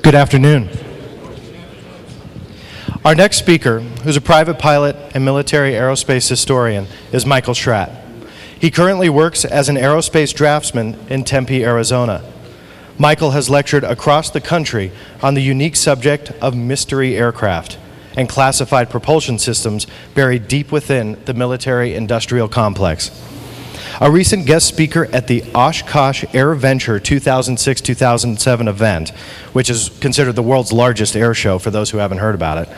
Good afternoon. Our next speaker, who's a private pilot and military aerospace historian, is Michael Schratt. He currently works as an aerospace draftsman in Tempe, Arizona. Michael has lectured across the country on the unique subject of mystery aircraft and classified propulsion systems buried deep within the military-industrial complex. A recent guest speaker at the Oshkosh Air Venture 2006-2007 event, which is considered the world's largest air show for those who haven't heard about it,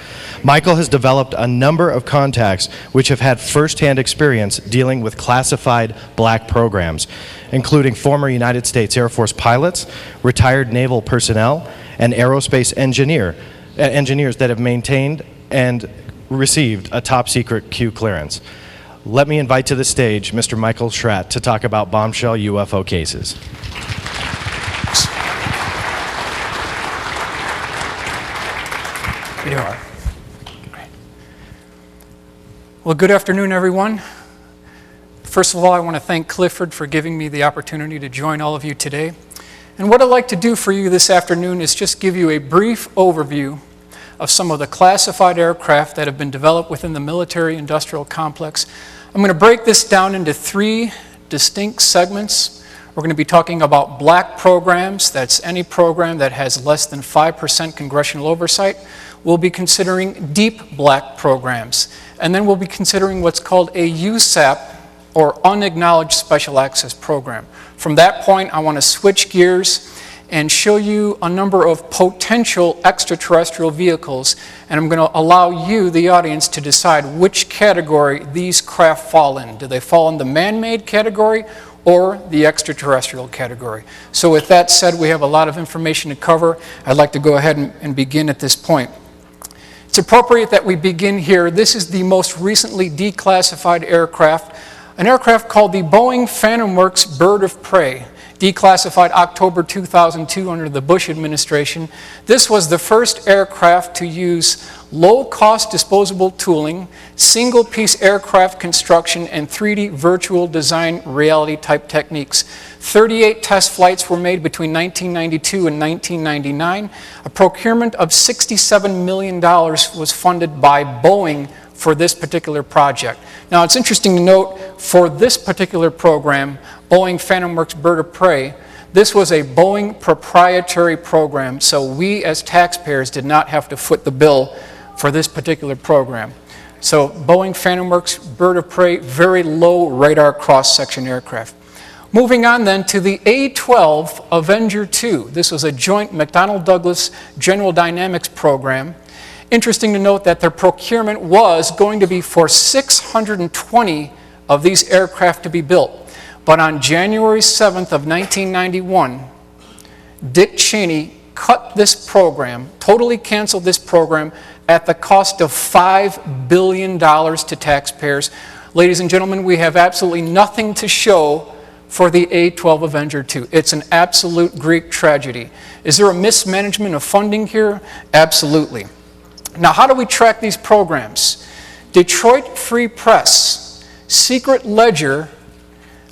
Michael has developed a number of contacts which have had first-hand experience dealing with classified black programs, including former United States Air Force pilots, retired naval personnel, and aerospace engineers that have maintained and received a top-secret Q clearance. Let me invite to the stage Mr. Michael Schratt to talk about bombshell UFO cases. Here you are. Well, good afternoon, everyone. First of all, I want to thank Clifford for giving me the opportunity to join all of you today. And what I'd like to do for you this afternoon is just give you a brief overview of some of the classified aircraft that have been developed within the military-industrial complex. I'm going to break this down into three distinct segments. We're going to be talking about black programs. That's any program that has less than 5% congressional oversight. We'll be considering deep black programs. And then we'll be considering what's called a USAP, or Unacknowledged Special Access Program. From that point, I want to switch gears and show you a number of potential extraterrestrial vehicles, and I'm going to allow you, the audience, to decide which category these craft fall in. Do they fall in the man-made category or the extraterrestrial category? So with that said, we have a lot of information to cover. I'd like to go ahead and begin at this point. It's appropriate that we begin here. This is the most recently declassified aircraft, an aircraft called the Boeing Phantom Works Bird of Prey, declassified October 2002 under the Bush administration. This was the first aircraft to use low-cost disposable tooling, single-piece aircraft construction, and 3D virtual design reality type techniques. 38 test flights were made between 1992 and 1999. A procurement of $67 million was funded by Boeing for this particular project. Now, it's interesting to note, for this particular program, Boeing Phantom Works Bird of Prey, this was a Boeing proprietary program, so we as taxpayers did not have to foot the bill for this particular program. So Boeing Phantom Works Bird of Prey, very low radar cross-section aircraft. Moving on then to the A-12 Avenger II. This was a joint McDonnell Douglas General Dynamics program. Interesting to note that their procurement was going to be for 620 of these aircraft to be built. But on January 7th of 1991, Dick Cheney cut this program, totally canceled this program at the cost of $5 billion to taxpayers. Ladies and gentlemen, we have absolutely nothing to show for the A-12 Avenger II. It's an absolute Greek tragedy. Is there a mismanagement of funding here? Absolutely. Now, how do we track these programs? Detroit Free Press, Secret Ledger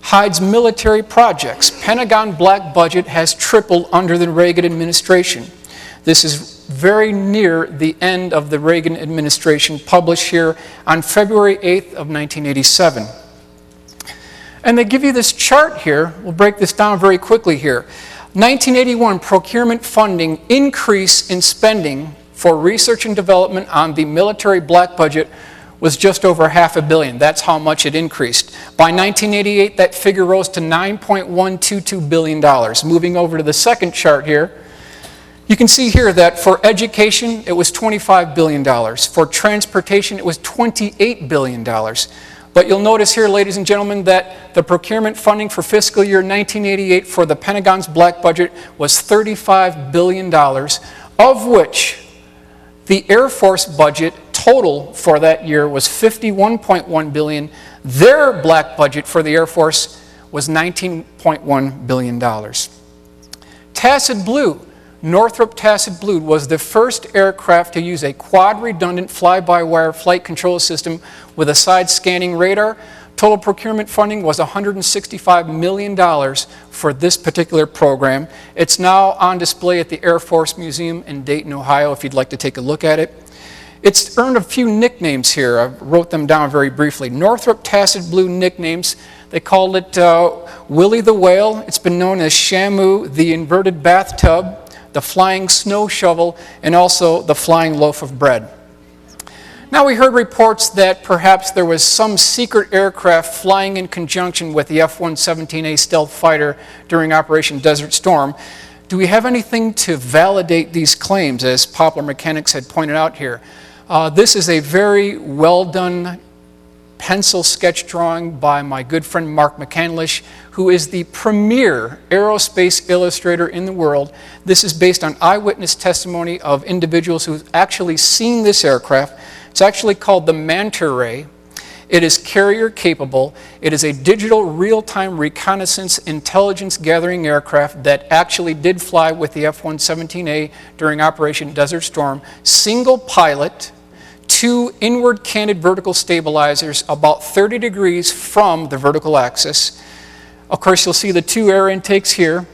hides military projects. Pentagon black budget has tripled under the Reagan administration. This is very near the end of the Reagan administration, published here on February 8th of 1987. And they give you this chart here. We'll break this down very quickly here. 1981 procurement funding increase in spending for research and development on the military black budget was just over $500 million. That's how much it increased. By 1988, that figure rose to $9.122 billion. Moving over to the second chart here, you can see here that for education, it was $25 billion. For transportation, it was $28 billion. But you'll notice here, ladies and gentlemen, that the procurement funding for fiscal year 1988 for the Pentagon's black budget was $35 billion, of which the Air Force budget total for that year was $51.1 billion. Their black budget for the Air Force was $19.1 billion. Tacit Blue, Northrop Tacit Blue, was the first aircraft to use a quad redundant fly-by-wire flight control system with a side scanning radar. Total procurement funding was $165 million for this particular program. It's now on display at the Air Force Museum in Dayton, Ohio, if you'd like to take a look at it. It's earned a few nicknames here. I wrote them down very briefly. Northrop Tacit Blue nicknames. They called it Willie the Whale. It's been known as Shamu, the inverted bathtub, the flying snow shovel, and also the flying loaf of bread. Now, we heard reports that perhaps there was some secret aircraft flying in conjunction with the F-117A stealth fighter during Operation Desert Storm. Do we have anything to validate these claims, as Popular Mechanics had pointed out here? This is a very well done pencil sketch drawing by my good friend Mark McCandlish, who is the premier aerospace illustrator in the world. This is based on eyewitness testimony of individuals who've actually seen this aircraft. It's actually called the Manta Ray. It is carrier capable. It is a digital real-time reconnaissance intelligence gathering aircraft that actually did fly with the F-117A during Operation Desert Storm. Single pilot, 2 inward canted vertical stabilizers about 30 degrees from the vertical axis. Of course, you'll see the 2 air intakes here.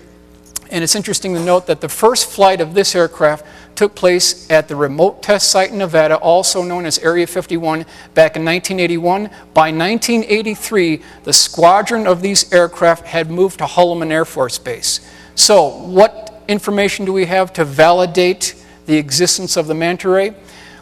And it's interesting to note that the first flight of this aircraft took place at the remote test site in Nevada, also known as Area 51, back in 1981. By 1983, the squadron of these aircraft had moved to Holloman Air Force Base. So, what information do we have to validate the existence of the Manta Ray?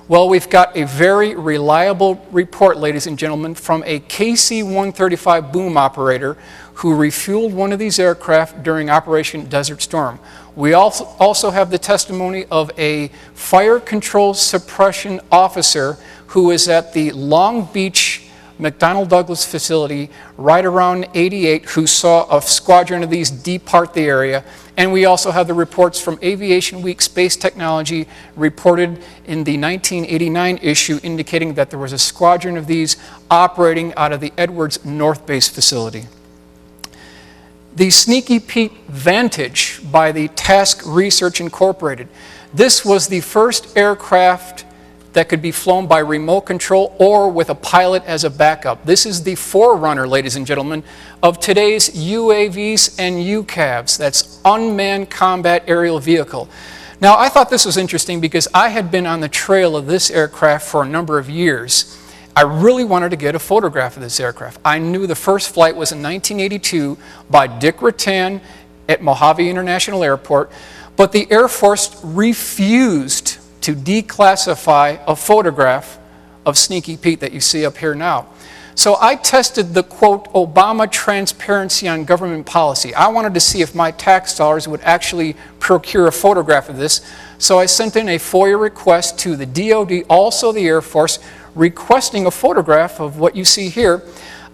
Well, we've got a very reliable report, ladies and gentlemen, from a KC-135 boom operator who refueled one of these aircraft during Operation Desert Storm. We also have the testimony of a fire control suppression officer who is at the Long Beach McDonnell Douglas facility right around 88, who saw a squadron of these depart the area. And we also have the reports from Aviation Week Space Technology reported in the 1989 issue indicating that there was a squadron of these operating out of the Edwards North Base facility. The Sneaky Pete Vantage by the Task Research Incorporated. This was the first aircraft that could be flown by remote control or with a pilot as a backup. This is the forerunner, ladies and gentlemen, of today's UAVs and UCAVs. That's Unmanned Combat Aerial Vehicle. Now, I thought this was interesting because I had been on the trail of this aircraft for a number of years. I really wanted to get a photograph of this aircraft. I knew the first flight was in 1982 by Dick Rattan at Mojave International Airport, but the Air Force refused to declassify a photograph of Sneaky Pete that you see up here now. So I tested the, quote, Obama transparency on government policy. I wanted to see if my tax dollars would actually procure a photograph of this. So I sent in a FOIA request to the DoD, also the Air Force, requesting a photograph of what you see here.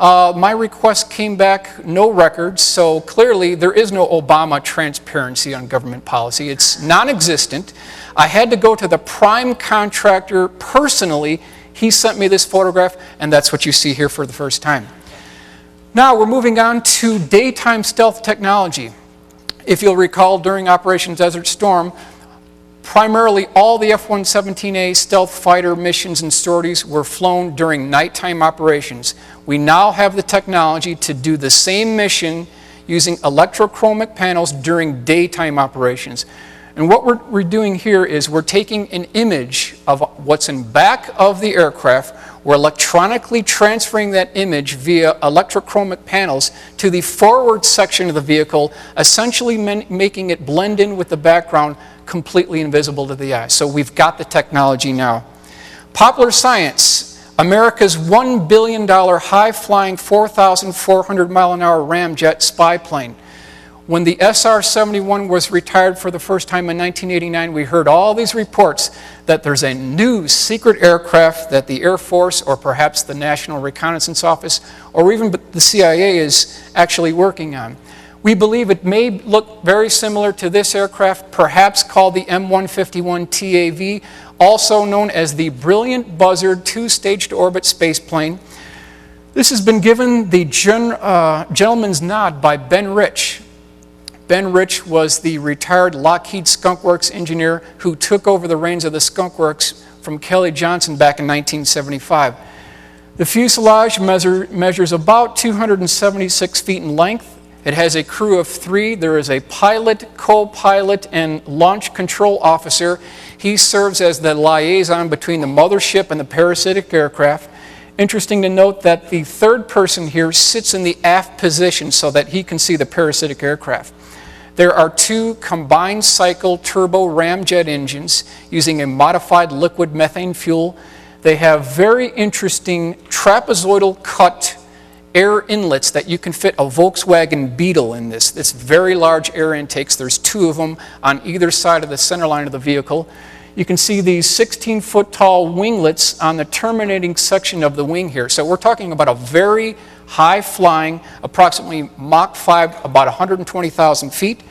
My request came back no records, so clearly there is no Obama transparency on government policy. It's non-existent. I had to go to the prime contractor personally. He sent me this photograph, and that's what you see here for the first time. Now we're moving on to daytime stealth technology. If you'll recall, during Operation Desert Storm, primarily all the F-117A stealth fighter missions and sorties were flown during nighttime operations. We now have the technology to do the same mission using electrochromic panels during daytime operations. And what we're doing here is we're taking an image of what's in back of the aircraft. We're electronically transferring that image via electrochromic panels to the forward section of the vehicle, essentially making it blend in with the background, completely invisible to the eye. So we've got the technology now. Popular Science, America's $1 billion high-flying 4,400 mile an hour ramjet spy plane. When the SR-71 was retired for the first time in 1989, we heard all these reports that there's a new secret aircraft that the Air Force or perhaps the National Reconnaissance Office or even the CIA is actually working on. We believe it may look very similar to this aircraft, perhaps called the M151 TAV, also known as the Brilliant Buzzard two-stage orbit space plane. This has been given the gentleman's nod by Ben Rich. Ben Rich was the retired Lockheed Skunk Works engineer who took over the reins of the Skunk Works from Kelly Johnson back in 1975. The fuselage measures about 276 feet in length. It has a crew of 3. There is a pilot, co-pilot, and launch control officer. He serves as the liaison between the mothership and the parasitic aircraft. Interesting to note that the third person here sits in the aft position so that he can see the parasitic aircraft. There are 2 combined cycle turbo ramjet engines using a modified liquid methane fuel. They have very interesting trapezoidal cut air inlets that you can fit a Volkswagen Beetle in this. It's very large air intakes. There's 2 of them on either side of the center line of the vehicle. You can see these 16-foot tall winglets on the terminating section of the wing here. So we're talking about a very high flying, approximately Mach 5, about 120,000 feet.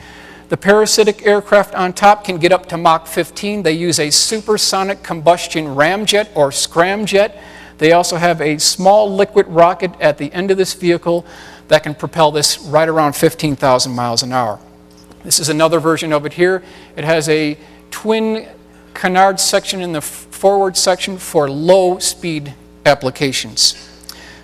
The parasitic aircraft on top can get up to Mach 15. They use a supersonic combustion ramjet or scramjet. They also have a small liquid rocket at the end of this vehicle that can propel this right around 15,000 miles an hour. This is another version of it here. It has a twin canard section in the forward section for low speed applications.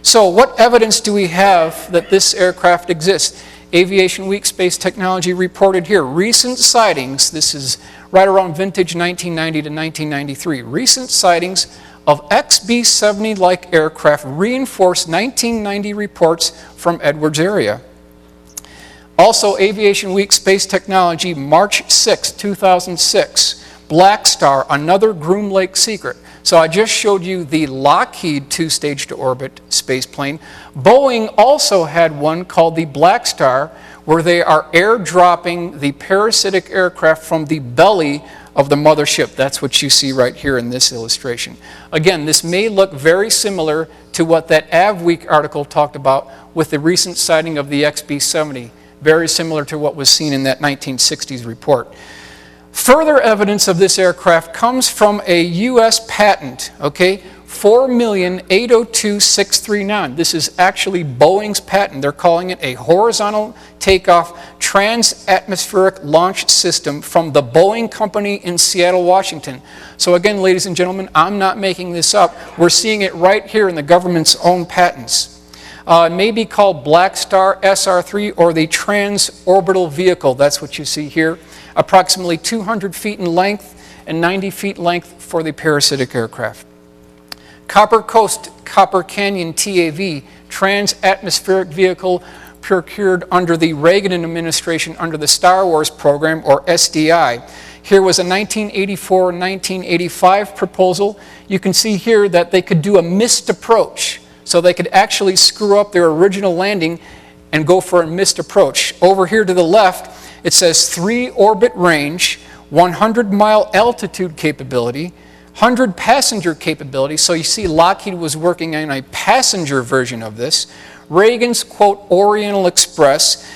So what evidence do we have that this aircraft exists? Aviation Week Space Technology reported here recent sightings. This is right around vintage 1990 to 1993. Recent sightings of XB-70-like aircraft reinforce 1990 reports from Edwards area. Also, Aviation Week Space Technology, March 6, 2006. Black Star, another Groom Lake secret. So I just showed you the Lockheed 2-stage to orbit space plane. Boeing also had one called the Black Star, where they are airdropping the parasitic aircraft from the belly of the mothership. That's what you see right here in this illustration. Again, this may look very similar to what that AvWeek article talked about with the recent sighting of the XB-70. Very similar to what was seen in that 1960s report. Further evidence of this aircraft comes from a U.S. patent, okay? 4,802,639. This is actually Boeing's patent. They're calling it a horizontal takeoff trans-atmospheric launch system from the Boeing company in Seattle, Washington. So again, ladies and gentlemen, I'm not making this up. We're seeing it right here in the government's own patents. It may be called Black Star SR-3 or the Transorbital Vehicle. That's what you see here. Approximately 200 feet in length and 90 feet length for the parasitic aircraft. Copper Coast Copper Canyon TAV, Trans-Atmospheric Vehicle, procured under the Reagan administration under the Star Wars program, or SDI. Here was a 1984-1985 proposal. You can see here that they could do a missed approach. So they could actually screw up their original landing and go for a missed approach. Over here to the left, it says 3 orbit range, 100-mile altitude capability, 100 passenger capability. So you see Lockheed was working on a passenger version of this. Reagan's, quote, Oriental Express,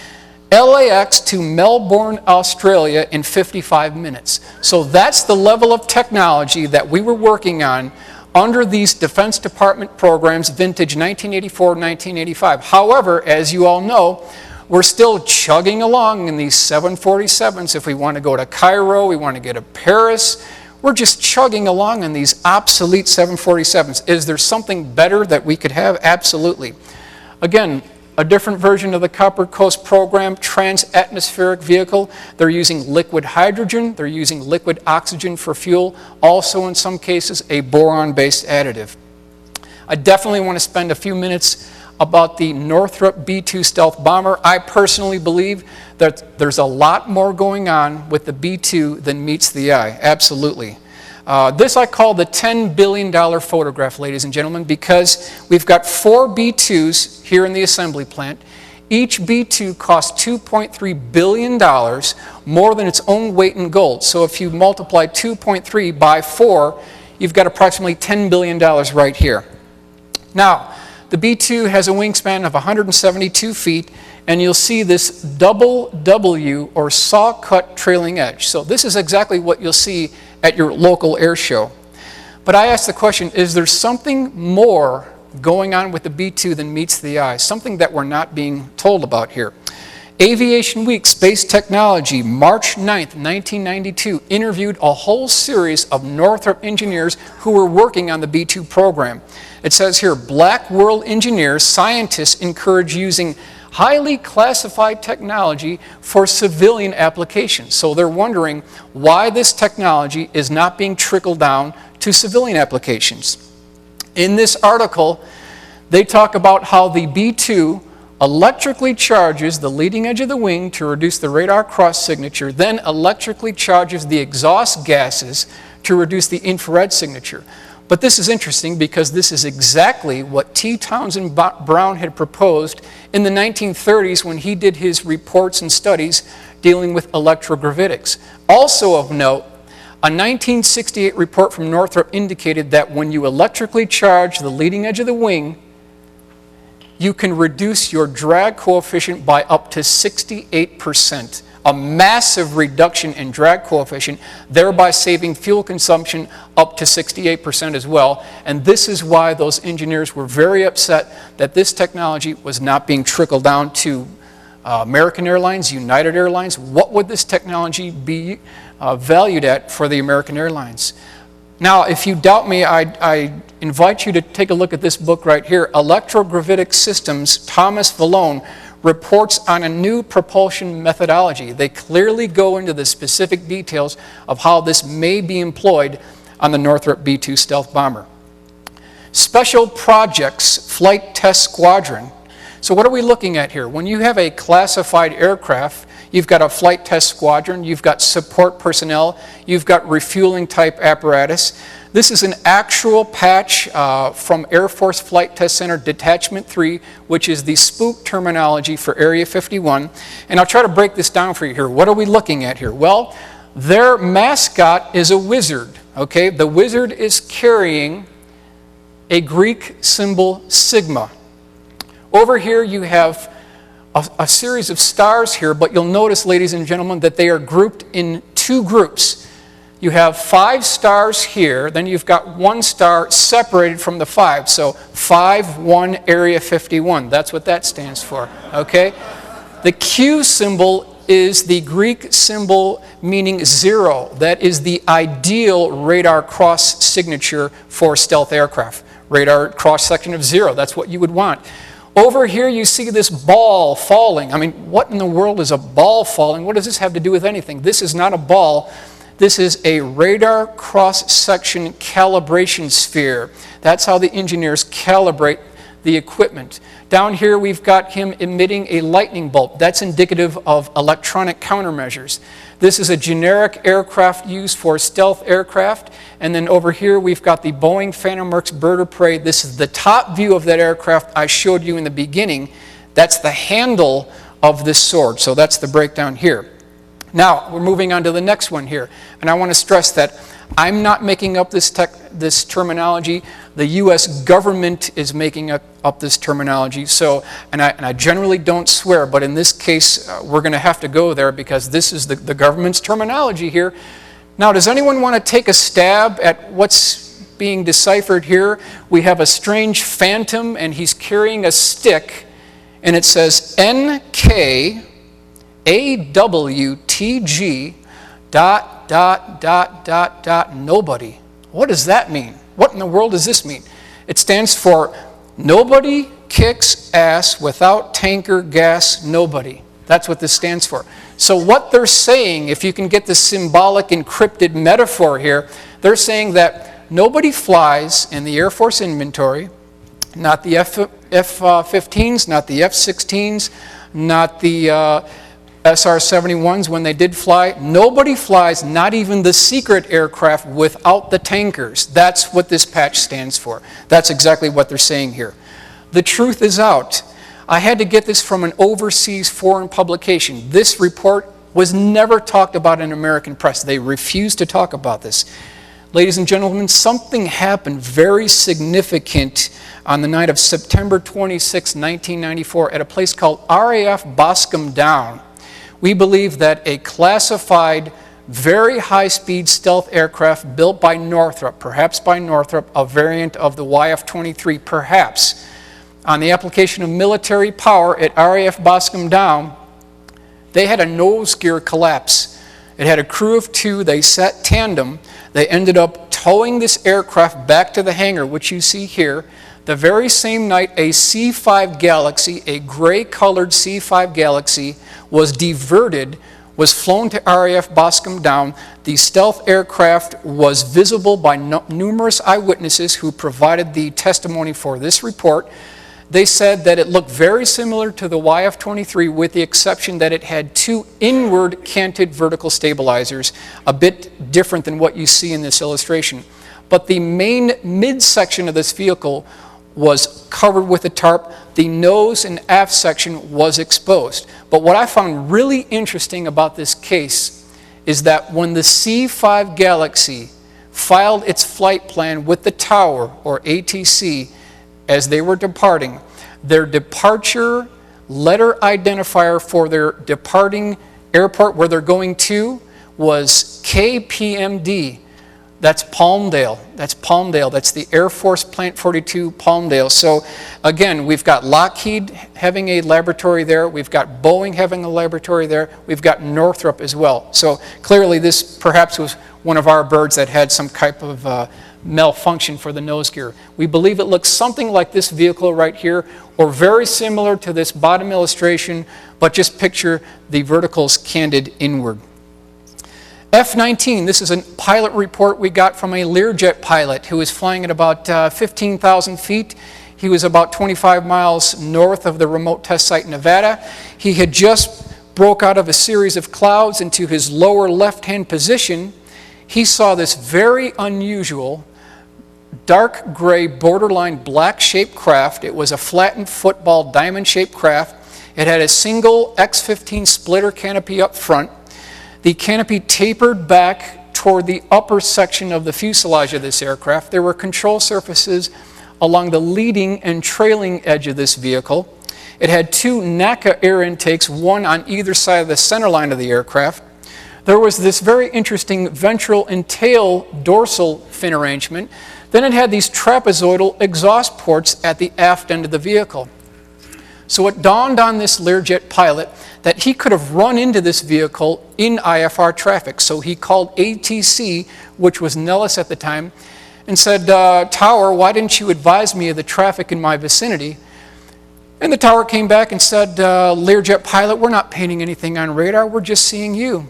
LAX to Melbourne, Australia in 55 minutes. So that's the level of technology that we were working on under these Defense Department programs, vintage 1984-1985. However, as you all know, we're still chugging along in these 747s. If we want to go to Cairo, we want to get to Paris, we're just chugging along in these obsolete 747s. Is there something better that we could have? Absolutely. Again, a different version of the Copper Coast program, trans-atmospheric vehicle. They're using liquid hydrogen, they're using liquid oxygen for fuel, also in some cases a boron-based additive. I definitely want to spend a few minutes about the Northrop B-2 stealth bomber. I personally believe that there's a lot more going on with the B-2 than meets the eye, absolutely. This I call the $10 billion photograph, ladies and gentlemen, because we've got 4 B-2s here in the assembly plant. Each B-2 costs $2.3 billion, more than its own weight in gold. So if you multiply 2.3 by 4, you've got approximately $10 billion right here. Now, the B-2 has a wingspan of 172 feet, and you'll see this double W, or saw-cut trailing edge. So this is exactly what you'll see at your local air show. But I ask the question, is there something more going on with the B-2 than meets the eye? Something that we're not being told about here. Aviation Week Space Technology, March 9th, 1992, interviewed a whole series of Northrop engineers who were working on the B-2 program. It says here, Black World engineers, scientists encourage using highly classified technology for civilian applications. So they're wondering why this technology is not being trickled down to civilian applications. In this article, they talk about how the B-2 electrically charges the leading edge of the wing to reduce the radar cross signature, then electrically charges the exhaust gases to reduce the infrared signature. But this is interesting because this is exactly what T. Townsend Brown had proposed in the 1930s when he did his reports and studies dealing with electrogravitics. Also of note, a 1968 report from Northrop indicated that when you electrically charge the leading edge of the wing, you can reduce your drag coefficient by up to 68%. A massive reduction in drag coefficient, thereby saving fuel consumption up to 68% as well. And this is why those engineers were very upset that this technology was not being trickled down to American Airlines, United Airlines. What would this technology be valued at for the American Airlines? Now, if you doubt me, I invite you to take a look at this book right here, Electrogravitic Systems, Thomas Vallone reports on a new propulsion methodology. They clearly go into the specific details of how this may be employed on the Northrop B-2 stealth bomber. Special Projects Flight Test Squadron. So what are we looking at here? When you have a classified aircraft, you've got a flight test squadron, you've got support personnel, you've got refueling type apparatus. This is an actual patch from Air Force Flight Test Center Detachment 3, which is the spook terminology for Area 51. And I'll try to break this down for you here. What are we looking at here? Well, their mascot is a wizard, okay? The wizard is carrying a Greek symbol sigma. Over here you have a series of stars here, but you'll notice, ladies and gentlemen, that they are grouped in two groups. You have 5 stars here, then you've got 1 star separated from the 5. So 5-1 Area 51, that's what that stands for, okay? The Q symbol is the Greek symbol meaning 0. That is the ideal radar cross signature for stealth aircraft. Radar cross section of 0, that's what you would want. Over here you see this ball falling. I mean, what in the world is a ball falling? What does this have to do with anything? This is not a ball. This is a radar cross-section calibration sphere. That's how the engineers calibrate the equipment. Down here we've got him emitting a lightning bolt. That's indicative of electronic countermeasures. This is a generic aircraft used for stealth aircraft. And then over here we've got the Boeing Phantom Works bird of prey. This is the top view of that aircraft I showed you in the beginning. That's the handle of this sword. So that's the breakdown here. Now, we're moving on to the next one here, and I want to stress that I'm not making up this terminology. The U.S. government is making up this terminology, so, and I generally don't swear, but in this case, we're going to have to go there because this is the government's terminology here. Now, does anyone want to take a stab at what's being deciphered here? We have a strange phantom, and he's carrying a stick, and it says NK AWTG ... nobody. What does that mean? What in the world does this mean? It stands for nobody kicks ass without tanker gas nobody. That's what this stands for. So what they're saying, if you can get the symbolic encrypted metaphor here, they're saying that nobody flies in the Air Force inventory, not the F-15s, not the F-16s, not the SR-71s when they did fly. Nobody flies, not even the secret aircraft, without the tankers. That's what this patch stands for. That's exactly what they're saying here. The truth is out. I had to get this from an overseas foreign publication. This report was never talked about in American press. They refused to talk about this. Ladies and gentlemen, something happened very significant on the night of September 26, 1994 at a place called RAF Boscombe Down. We believe that a classified, very high-speed stealth aircraft built by Northrop, perhaps by Northrop, a variant of the YF-23, perhaps, on the application of military power at RAF Boscombe Down, they had a nose gear collapse. It had a crew of 2. They sat tandem. They ended up towing this aircraft back to the hangar, which you see here. The very same night, a C-5 Galaxy, a gray-colored C-5 Galaxy, was diverted, was flown to RAF Boscombe Down. The stealth aircraft was visible by numerous eyewitnesses who provided the testimony for this report. They said that it looked very similar to the YF-23 with the exception that it had 2 inward canted vertical stabilizers, a bit different than what you see in this illustration. But the main midsection of this vehicle was covered with a tarp. The nose and aft section was exposed. But what I found really interesting about this case is that when the C-5 Galaxy filed its flight plan with the tower, or ATC, as they were departing, their departure letter identifier for their departing airport where they're going to was KPMD. That's Palmdale. That's Palmdale. That's the Air Force Plant 42 Palmdale. So again, we've got Lockheed having a laboratory there. We've got Boeing having a laboratory there. We've got Northrop as well. So clearly this perhaps was one of our birds that had some type of malfunction for the nose gear. We believe it looks something like this vehicle right here, or very similar to this bottom illustration, but just picture the verticals canted inward. F-19, this is a pilot report we got from a Learjet pilot who was flying at about 15,000 feet. He was about 25 miles north of the remote test site in Nevada. He had just broke out of a series of clouds into his lower left-hand position. He saw this very unusual dark gray borderline black-shaped craft. It was a flattened football diamond-shaped craft. It had a single X-15 splitter canopy up front. The canopy tapered back toward the upper section of the fuselage of this aircraft. There were control surfaces along the leading and trailing edge of this vehicle. It had 2 NACA air intakes, one on either side of the center line of the aircraft. There was this very interesting ventral and tail dorsal fin arrangement. Then it had these trapezoidal exhaust ports at the aft end of the vehicle. So it dawned on this Learjet pilot that he could have run into this vehicle in IFR traffic. So he called ATC, which was Nellis at the time, and said, Tower, why didn't you advise me of the traffic in my vicinity? And the tower came back and said, Learjet pilot, we're not painting anything on radar, we're just seeing you.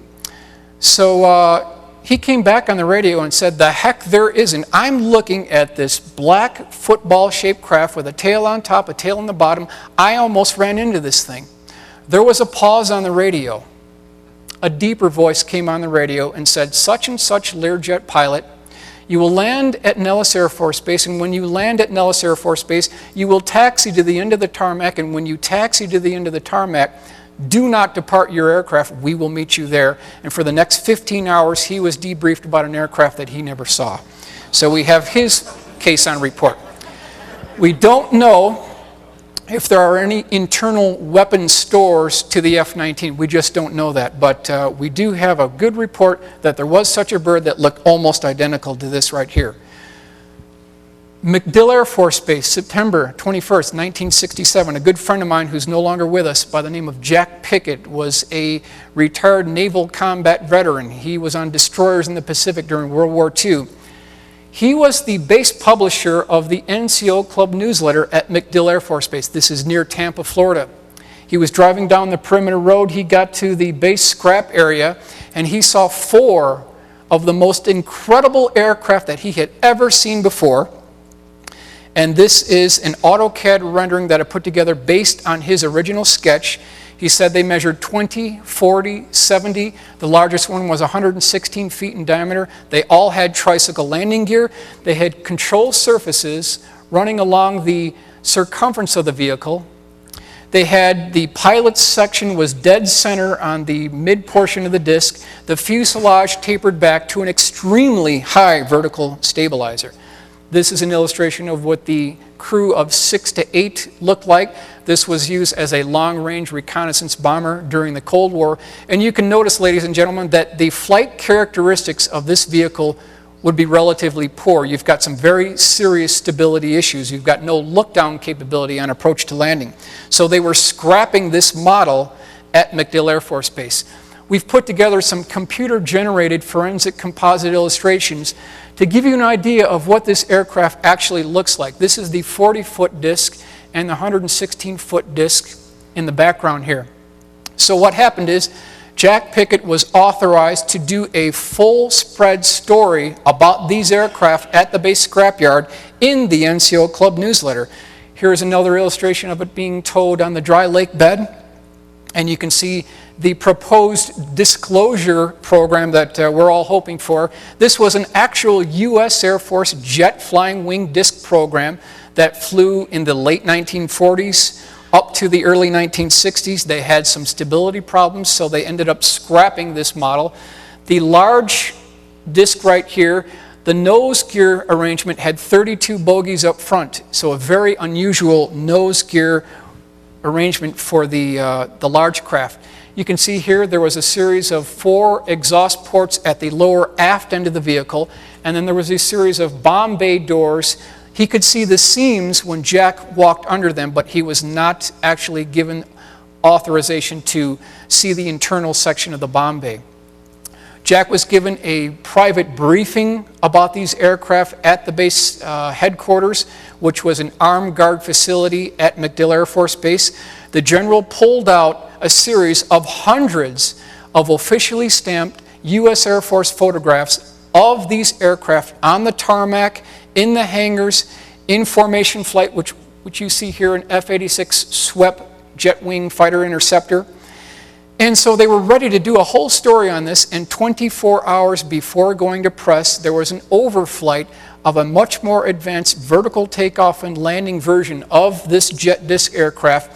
So he came back on the radio and said, the heck there isn't. I'm looking at this black football-shaped craft with a tail on top, a tail on the bottom. I almost ran into this thing. There was a pause on the radio. A deeper voice came on the radio and said, such and such Learjet pilot, you will land at Nellis Air Force Base, and when you land at Nellis Air Force Base, you will taxi to the end of the tarmac, and when you taxi to the end of the tarmac, do not depart your aircraft. We will meet you there. And for the next 15 hours, he was debriefed about an aircraft that he never saw. So we have his case on report. We don't know if there are any internal weapon stores to the F-19. We just don't know that. But we do have a good report that there was such a bird that looked almost identical to this right here. MacDill Air Force Base, September 21st, 1967. A good friend of mine who's no longer with us by the name of Jack Pickett was a retired naval combat veteran. He was on destroyers in the Pacific during World War II. He was the base publisher of the NCO Club newsletter at MacDill Air Force Base. This is near Tampa, Florida. He was driving down the perimeter road. He got to the base scrap area, and he saw 4 of the most incredible aircraft that he had ever seen before. And this is an AutoCAD rendering that I put together based on his original sketch. He said they measured 20, 40, 70. The largest one was 116 feet in diameter. They all had tricycle landing gear. They had control surfaces running along the circumference of the vehicle. They had the pilot's section was dead center on the mid portion of the disc. The fuselage tapered back to an extremely high vertical stabilizer. This is an illustration of what the crew of 6 to 8 looked like. This was used as a long-range reconnaissance bomber during the Cold War. And you can notice, ladies and gentlemen, that the flight characteristics of this vehicle would be relatively poor. You've got some very serious stability issues. You've got no look-down capability on approach to landing. So they were scrapping this model at MacDill Air Force Base. We've put together some computer-generated forensic composite illustrations to give you an idea of what this aircraft actually looks like. This is the 40-foot disc and the 116-foot disc in the background here. So what happened is Jack Pickett was authorized to do a full spread story about these aircraft at the base scrapyard in the NCO Club newsletter. Here's another illustration of it being towed on the dry lake bed. And you can see the proposed disclosure program that we're all hoping for. This was an actual U.S. Air Force jet flying wing disc program that flew in the late 1940s up to the early 1960s. They had some stability problems, so they ended up scrapping this model. The large disc right here, the nose gear arrangement had 32 bogies up front, so a very unusual nose gear arrangement for the large craft. You can see here there was a series of 4 exhaust ports at the lower aft end of the vehicle, and then there was a series of bomb bay doors. He could see the seams when Jack walked under them, but he was not actually given authorization to see the internal section of the bomb bay. Jack was given a private briefing about these aircraft at the base headquarters, which was an armed guard facility at MacDill Air Force Base. The general pulled out a series of hundreds of officially stamped U.S. Air Force photographs of these aircraft on the tarmac, in the hangars, in formation flight, which you see here, an F-86 swept jet wing fighter interceptor. And so they were ready to do a whole story on this, and 24 hours before going to press, there was an overflight of a much more advanced vertical takeoff and landing version of this jet disc aircraft.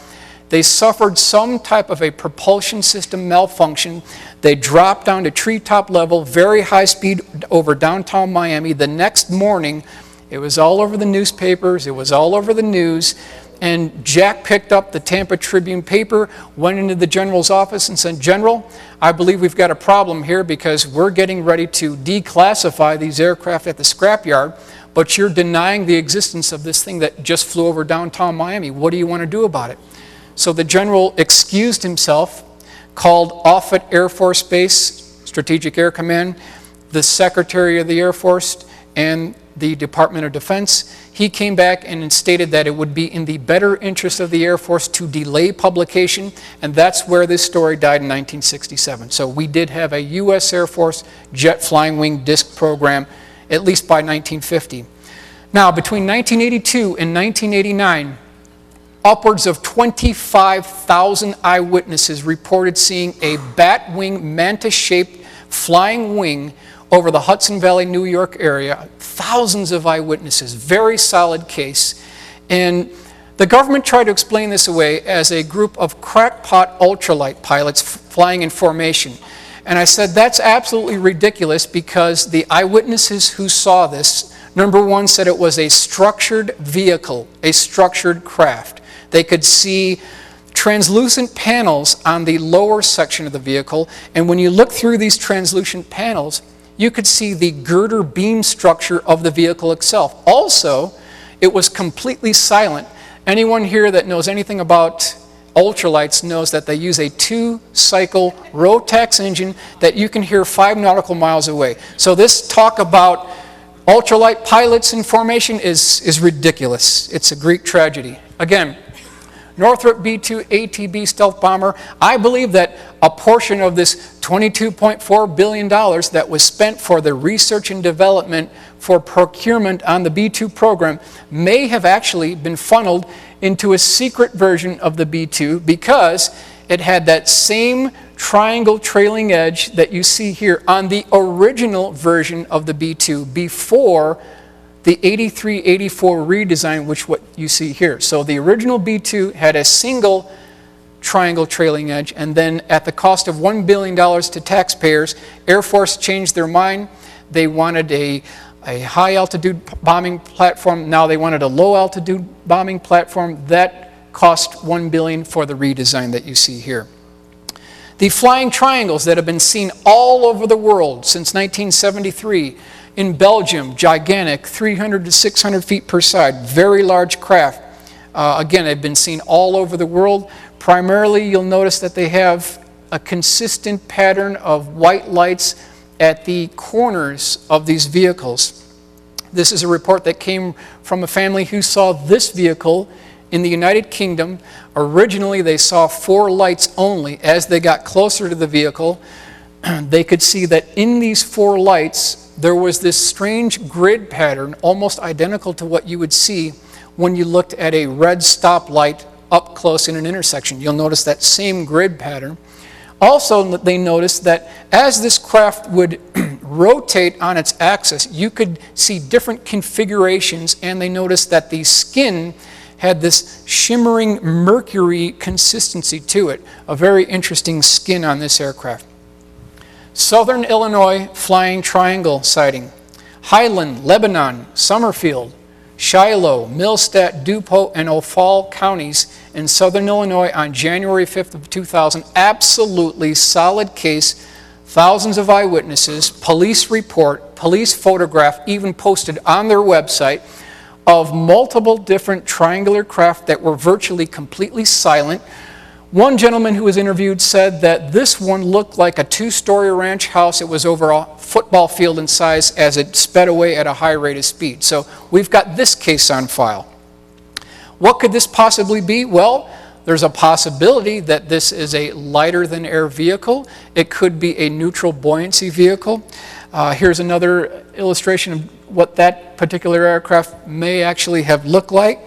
They suffered some type of a propulsion system malfunction. They dropped down to treetop level, very high speed over downtown Miami. The next morning, it was all over the newspapers, it was all over the news. And Jack picked up the Tampa Tribune paper, went into the general's office and said, "General, I believe we've got a problem here because we're getting ready to declassify these aircraft at the scrapyard, but you're denying the existence of this thing that just flew over downtown Miami. What do you want to do about it?" So the general excused himself, called Offutt Air Force Base, Strategic Air Command, the Secretary of the Air Force, and the Department of Defense. He came back and stated that it would be in the better interest of the Air Force to delay publication, and that's where this story died in 1967. So we did have a U.S. Air Force jet flying wing disc program, at least by 1950. Now, between 1982 and 1989, upwards of 25,000 eyewitnesses reported seeing a bat wing, mantis-shaped flying wing over the Hudson Valley, New York area. Thousands of eyewitnesses, very solid case. And the government tried to explain this away as a group of crackpot ultralight pilots flying in formation. And I said, that's absolutely ridiculous because the eyewitnesses who saw this, number one, said it was a structured vehicle, a structured craft. They could see translucent panels on the lower section of the vehicle, and when you look through these translucent panels, you could see the girder beam structure of the vehicle itself. Also, it was completely silent. Anyone here that knows anything about ultralights knows that they use a 2-cycle Rotax engine that you can hear 5 nautical miles away. So this talk about ultralight pilots in formation is ridiculous. It's a Greek tragedy. Again, Northrop B-2 ATB stealth bomber. I believe that a portion of this $22.4 billion that was spent for the research and development for procurement on the B-2 program may have actually been funneled into a secret version of the B-2 because it had that same triangle trailing edge that you see here on the original version of the B-2 before the 83-84 redesign, which what you see here. So the original B-2 had a single triangle trailing edge, and then at the cost of $1 billion to taxpayers, Air Force changed their mind. They wanted a high-altitude bombing platform. Now they wanted a low-altitude bombing platform. That cost $1 billion for the redesign that you see here. The flying triangles that have been seen all over the world since 1973, in Belgium, gigantic, 300 to 600 feet per side, very large craft. Again, they've been seen all over the world. Primarily, you'll notice that they have a consistent pattern of white lights at the corners of these vehicles. This is a report that came from a family who saw this vehicle in the United Kingdom. Originally, they saw 4 lights only. As they got closer to the vehicle, they could see that in these 4 lights, there was this strange grid pattern, almost identical to what you would see when you looked at a red stoplight up close in an intersection. You'll notice that same grid pattern. Also, they noticed that as this craft would rotate on its axis, you could see different configurations, and they noticed that the skin had this shimmering mercury consistency to it. A very interesting skin on this aircraft. Southern Illinois Flying Triangle sighting. Highland, Lebanon, Summerfield, Shiloh, Millstadt, DuPont, and O'Fall counties in southern Illinois on January 5th of 2000. Absolutely solid case. Thousands of eyewitnesses, police report, police photograph, even posted on their website of multiple different triangular craft that were virtually completely silent. One gentleman who was interviewed said that this one looked like a 2-story ranch house. It was over a football field in size as it sped away at a high rate of speed. So we've got this case on file. What could this possibly be? Well, there's a possibility that this is a lighter than air vehicle. It could be a neutral buoyancy vehicle. Here's another illustration of what that particular aircraft may actually have looked like.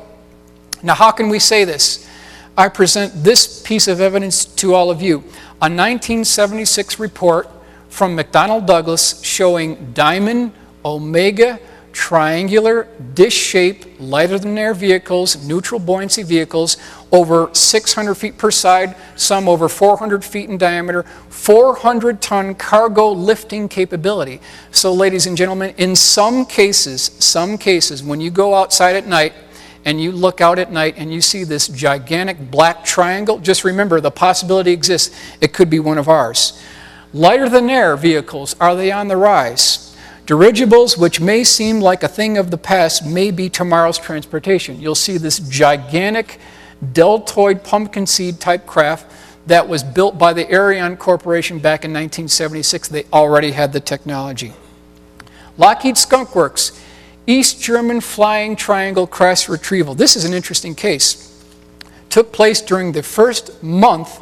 Now, how can we say this? I present this piece of evidence to all of you. A 1976 report from McDonnell Douglas showing diamond, omega, triangular, dish-shaped, lighter-than-air vehicles, neutral buoyancy vehicles, over 600 feet per side, some over 400 feet in diameter, 400-ton cargo lifting capability. So, ladies and gentlemen, in some cases, when you go outside at night, and you look out at night and you see this gigantic black triangle, just remember the possibility exists. It could be one of ours. Lighter than air vehicles, are they on the rise? Dirigibles, which may seem like a thing of the past, may be tomorrow's transportation. You'll see this gigantic deltoid pumpkin seed type craft that was built by the Ariane Corporation back in 1976. They already had the technology. Lockheed Skunk Works, East German Flying Triangle crash retrieval. This is an interesting case. Took place during the first month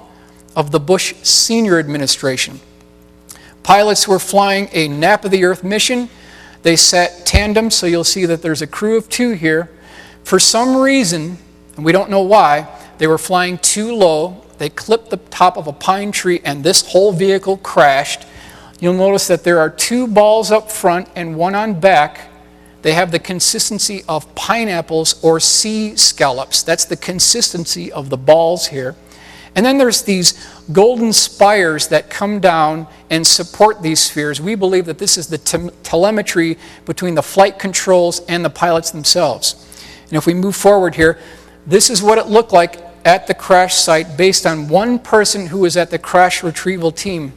of the Bush Senior administration. Pilots were flying a nap of the Earth mission. They sat tandem, so you'll see that there's a crew of 2 here. For some reason, and we don't know why, they were flying too low. They clipped the top of a pine tree, and this whole vehicle crashed. You'll notice that there are 2 balls up front and 1 on back. They have the consistency of pineapples or sea scallops. That's the consistency of the balls here. And then there's these golden spires that come down and support these spheres. We believe that this is the telemetry between the flight controls and the pilots themselves. And if we move forward here, this is what it looked like at the crash site based on one person who was at the crash retrieval team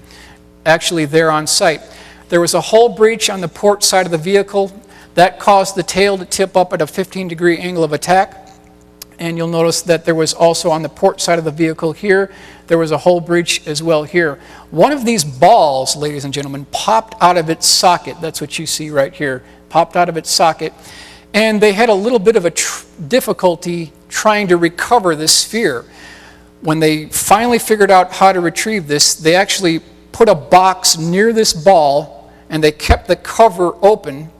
actually there on site. There was a hull breach on the port side of the vehicle. That caused the tail to tip up at a 15-degree angle of attack. And you'll notice that there was also on the port side of the vehicle here, there was a hull breach as well here. One of these balls, ladies and gentlemen, popped out of its socket. That's what you see right here. Popped out of its socket. And they had a little bit of a difficulty trying to recover this sphere. When they finally figured out how to retrieve this, they actually put a box near this ball, and they kept the cover open.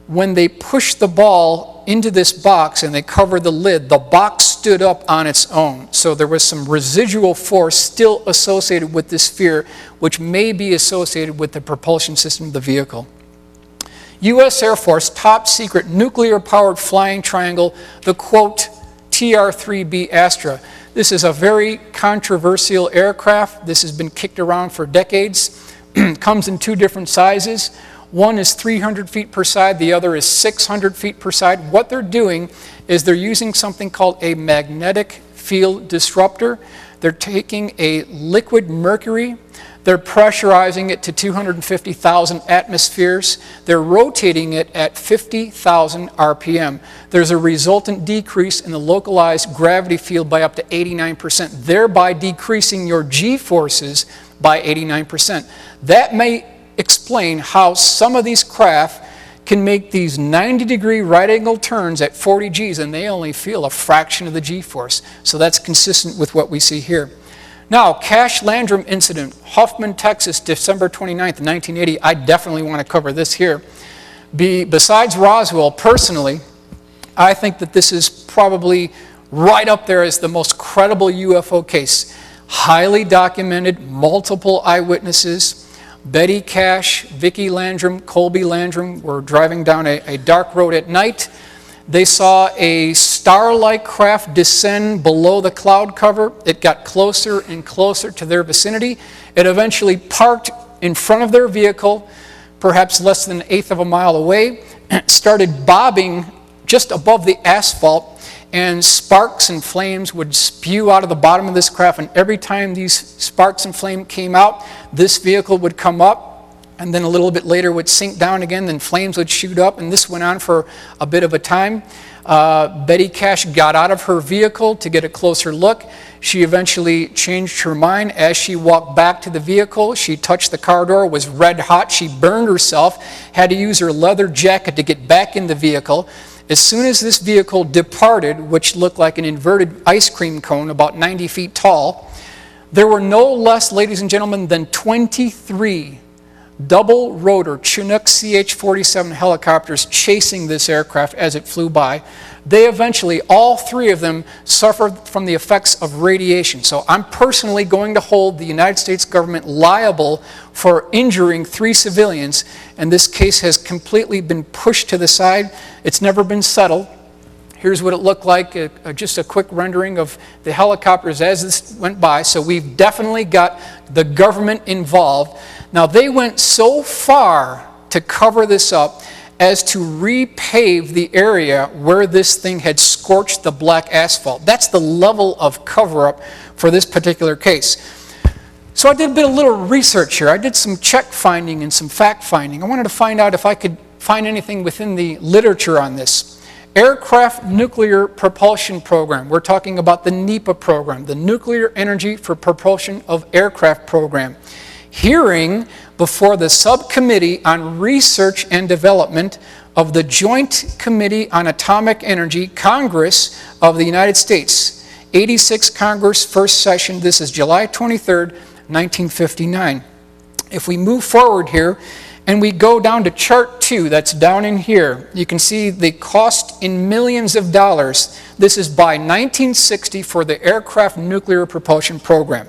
When they pushed the ball into this box and they covered the lid, the box stood up on its own. So there was some residual force still associated with this sphere, which may be associated with the propulsion system of the vehicle. U.S. Air Force top secret nuclear-powered flying triangle, the quote, TR-3B Astra. This is a very controversial aircraft. This has been kicked around for decades. Comes in 2 different sizes. One is 300 feet per side, the other is 600 feet per side. What they're doing is they're using something called a magnetic field disruptor. They're taking a liquid mercury, they're pressurizing it to 250,000 atmospheres. They're rotating it at 50,000 RPM. There's a resultant decrease in the localized gravity field by up to 89%, thereby decreasing your G-forces by 89%. That may explain how some of these craft can make these 90-degree right-angle turns at 40 Gs, and they only feel a fraction of the G-force. So that's consistent with what we see here. Now, Cash-Landrum incident, Huffman, Texas, December 29th, 1980. I definitely want to cover this here. Besides Roswell, personally, I think that this is probably right up there as the most credible UFO case. Highly documented, multiple eyewitnesses. Betty Cash, Vicki Landrum, Colby Landrum were driving down a dark road at night. They saw a star-like craft descend below the cloud cover. It got closer and closer to their vicinity. It eventually parked in front of their vehicle, perhaps less than an eighth of a mile away, started bobbing just above the asphalt, and sparks and flames would spew out of the bottom of this craft, and every time these sparks and flame came out, this vehicle would come up, and then a little bit later would sink down again, then flames would shoot up, and this went on for a bit of a time. Betty Cash got out of her vehicle to get a closer look. She eventually changed her mind. As she walked back to the vehicle, she touched the car door, was red hot, she burned herself, had to use her leather jacket to get back in the vehicle. As soon as this vehicle departed, which looked like an inverted ice cream cone about 90 feet tall, there were no less, ladies and gentlemen, than 23 double rotor Chinook CH-47 helicopters chasing this aircraft as it flew by. They eventually, all three of them, suffered from the effects of radiation. So I'm personally going to hold the United States government liable for injuring 3 civilians, and this case has completely been pushed to the side. It's never been settled. Here's what it looked like, just a quick rendering of the helicopters as this went by. So we've definitely got the government involved. Now, they went so far to cover this up as to repave the area where this thing had scorched the black asphalt. That's the level of cover-up for this particular case. So I did a little research here. I did some check finding and some fact finding. I wanted to find out if I could find anything within the literature on this. Aircraft Nuclear Propulsion Program. We're talking about the NEPA program, the Nuclear Energy for Propulsion of Aircraft program. Hearing before the Subcommittee on Research and Development of the Joint Committee on Atomic Energy, Congress of the United States. 86th Congress, first session. This is July 23rd, 1959. If we move forward here, and we go down to chart 2, that's down in here, you can see the cost in millions of dollars. This is by 1960 for the Aircraft Nuclear Propulsion Program.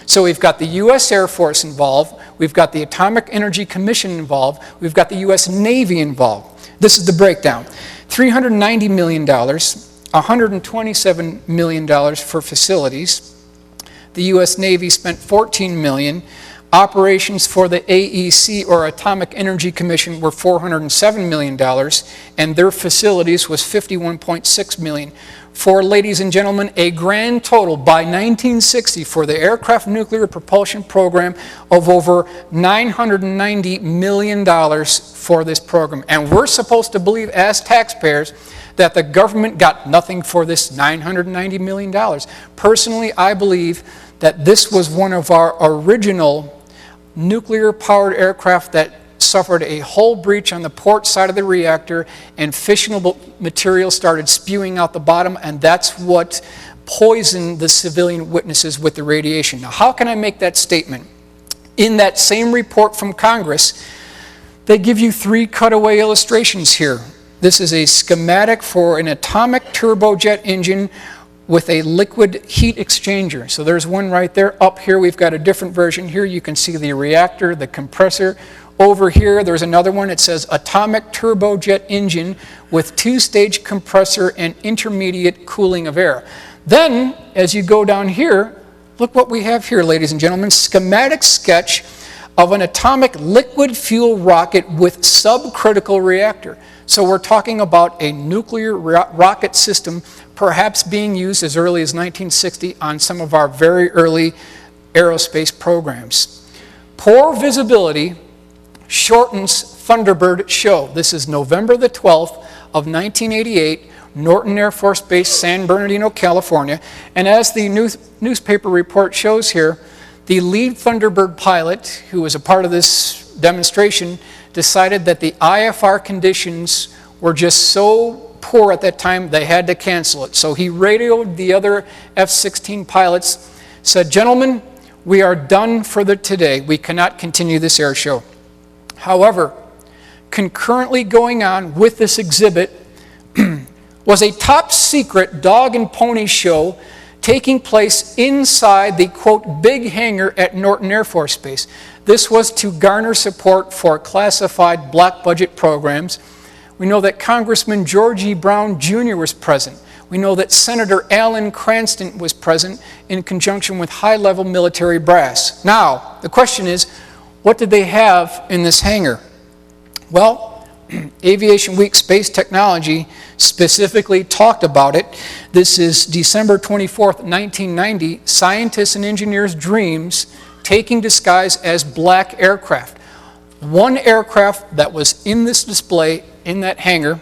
So we've got the U.S. Air Force involved, we've got the Atomic Energy Commission involved, we've got the U.S. Navy involved. This is the breakdown. $390 million, $127 million for facilities. The U.S. Navy spent $14 million. Operations for the AEC, or Atomic Energy Commission, were $407 million, and their facilities was $51.6 million. For, ladies and gentlemen, a grand total by 1960 for the Aircraft Nuclear Propulsion Program of over $990 million for this program. And we're supposed to believe, as taxpayers, that the government got nothing for this $990 million. Personally, I believe that this was one of our original nuclear-powered aircraft that suffered a hull breach on the port side of the reactor, and fissionable material started spewing out the bottom, and that's what poisoned the civilian witnesses with the radiation. Now, how can I make that statement? In that same report from Congress, they give you 3 cutaway illustrations here. This is a schematic for an atomic turbojet engine with a liquid heat exchanger. So there's one right there. Up here we've got a different version. Here you can see the reactor, the compressor. Over here there's another one. It says atomic turbojet engine with 2-stage compressor and intermediate cooling of air. Then, as you go down here, look what we have here, ladies and gentlemen. Schematic sketch of an atomic liquid fuel rocket with subcritical reactor. So we're talking about a nuclear rocket system perhaps being used as early as 1960 on some of our very early aerospace programs. Poor visibility shortens Thunderbird show. This is November the 12th of 1988, Norton Air Force Base, San Bernardino, California. And as the newspaper report shows here, the lead Thunderbird pilot, who was a part of this demonstration, decided that the IFR conditions were just so poor at that time they had to cancel it. So he radioed the other F-16 pilots, said, "Gentlemen, we are done for today. We cannot continue this air show." However, concurrently going on with this exhibit was a top secret dog and pony show taking place inside the, quote, big hangar at Norton Air Force Base. This was to garner support for classified black budget programs. We know that Congressman George E. Brown Jr. was present. We know that Senator Alan Cranston was present in conjunction with high-level military brass. Now, the question is, what did they have in this hangar? Well, Aviation Week Space Technology specifically talked about it. This is December 24th, 1990, Scientists and Engineers' Dreams Taking Disguise as Black Aircraft. One aircraft that was in this display in that hangar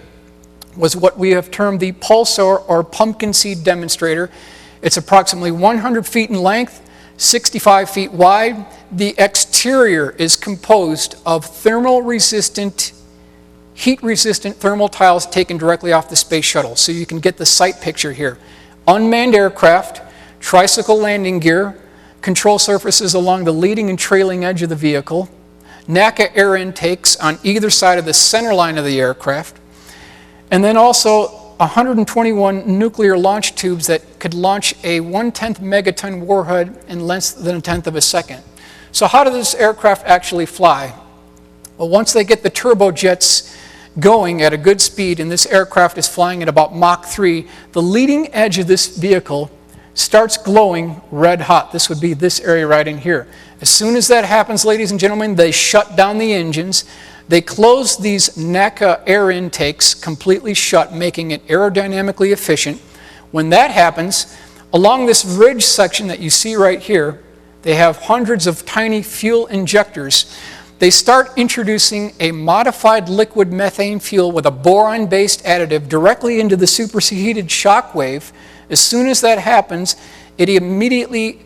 was what we have termed the pulsar or pumpkin seed demonstrator. It's approximately 100 feet in length, 65 feet wide. The exterior is composed of heat-resistant thermal tiles taken directly off the space shuttle. So you can get the sight picture here. Unmanned aircraft, tricycle landing gear, control surfaces along the leading and trailing edge of the vehicle, NACA air intakes on either side of the center line of the aircraft, and then also 121 nuclear launch tubes that could launch a 1/10 megaton warhead in less than a tenth of a second. So how does this aircraft actually fly? Well, once they get the turbojets going at a good speed, and this aircraft is flying at about Mach 3, the leading edge of this vehicle starts glowing red hot. This would be this area right in here. As soon as that happens, ladies and gentlemen, they shut down the engines. They close these NACA air intakes completely shut, making it aerodynamically efficient. When that happens, along this ridge section that you see right here, they have hundreds of tiny fuel injectors. They start introducing a modified liquid methane fuel with a boron-based additive directly into the superheated shock wave. As soon as that happens, it immediately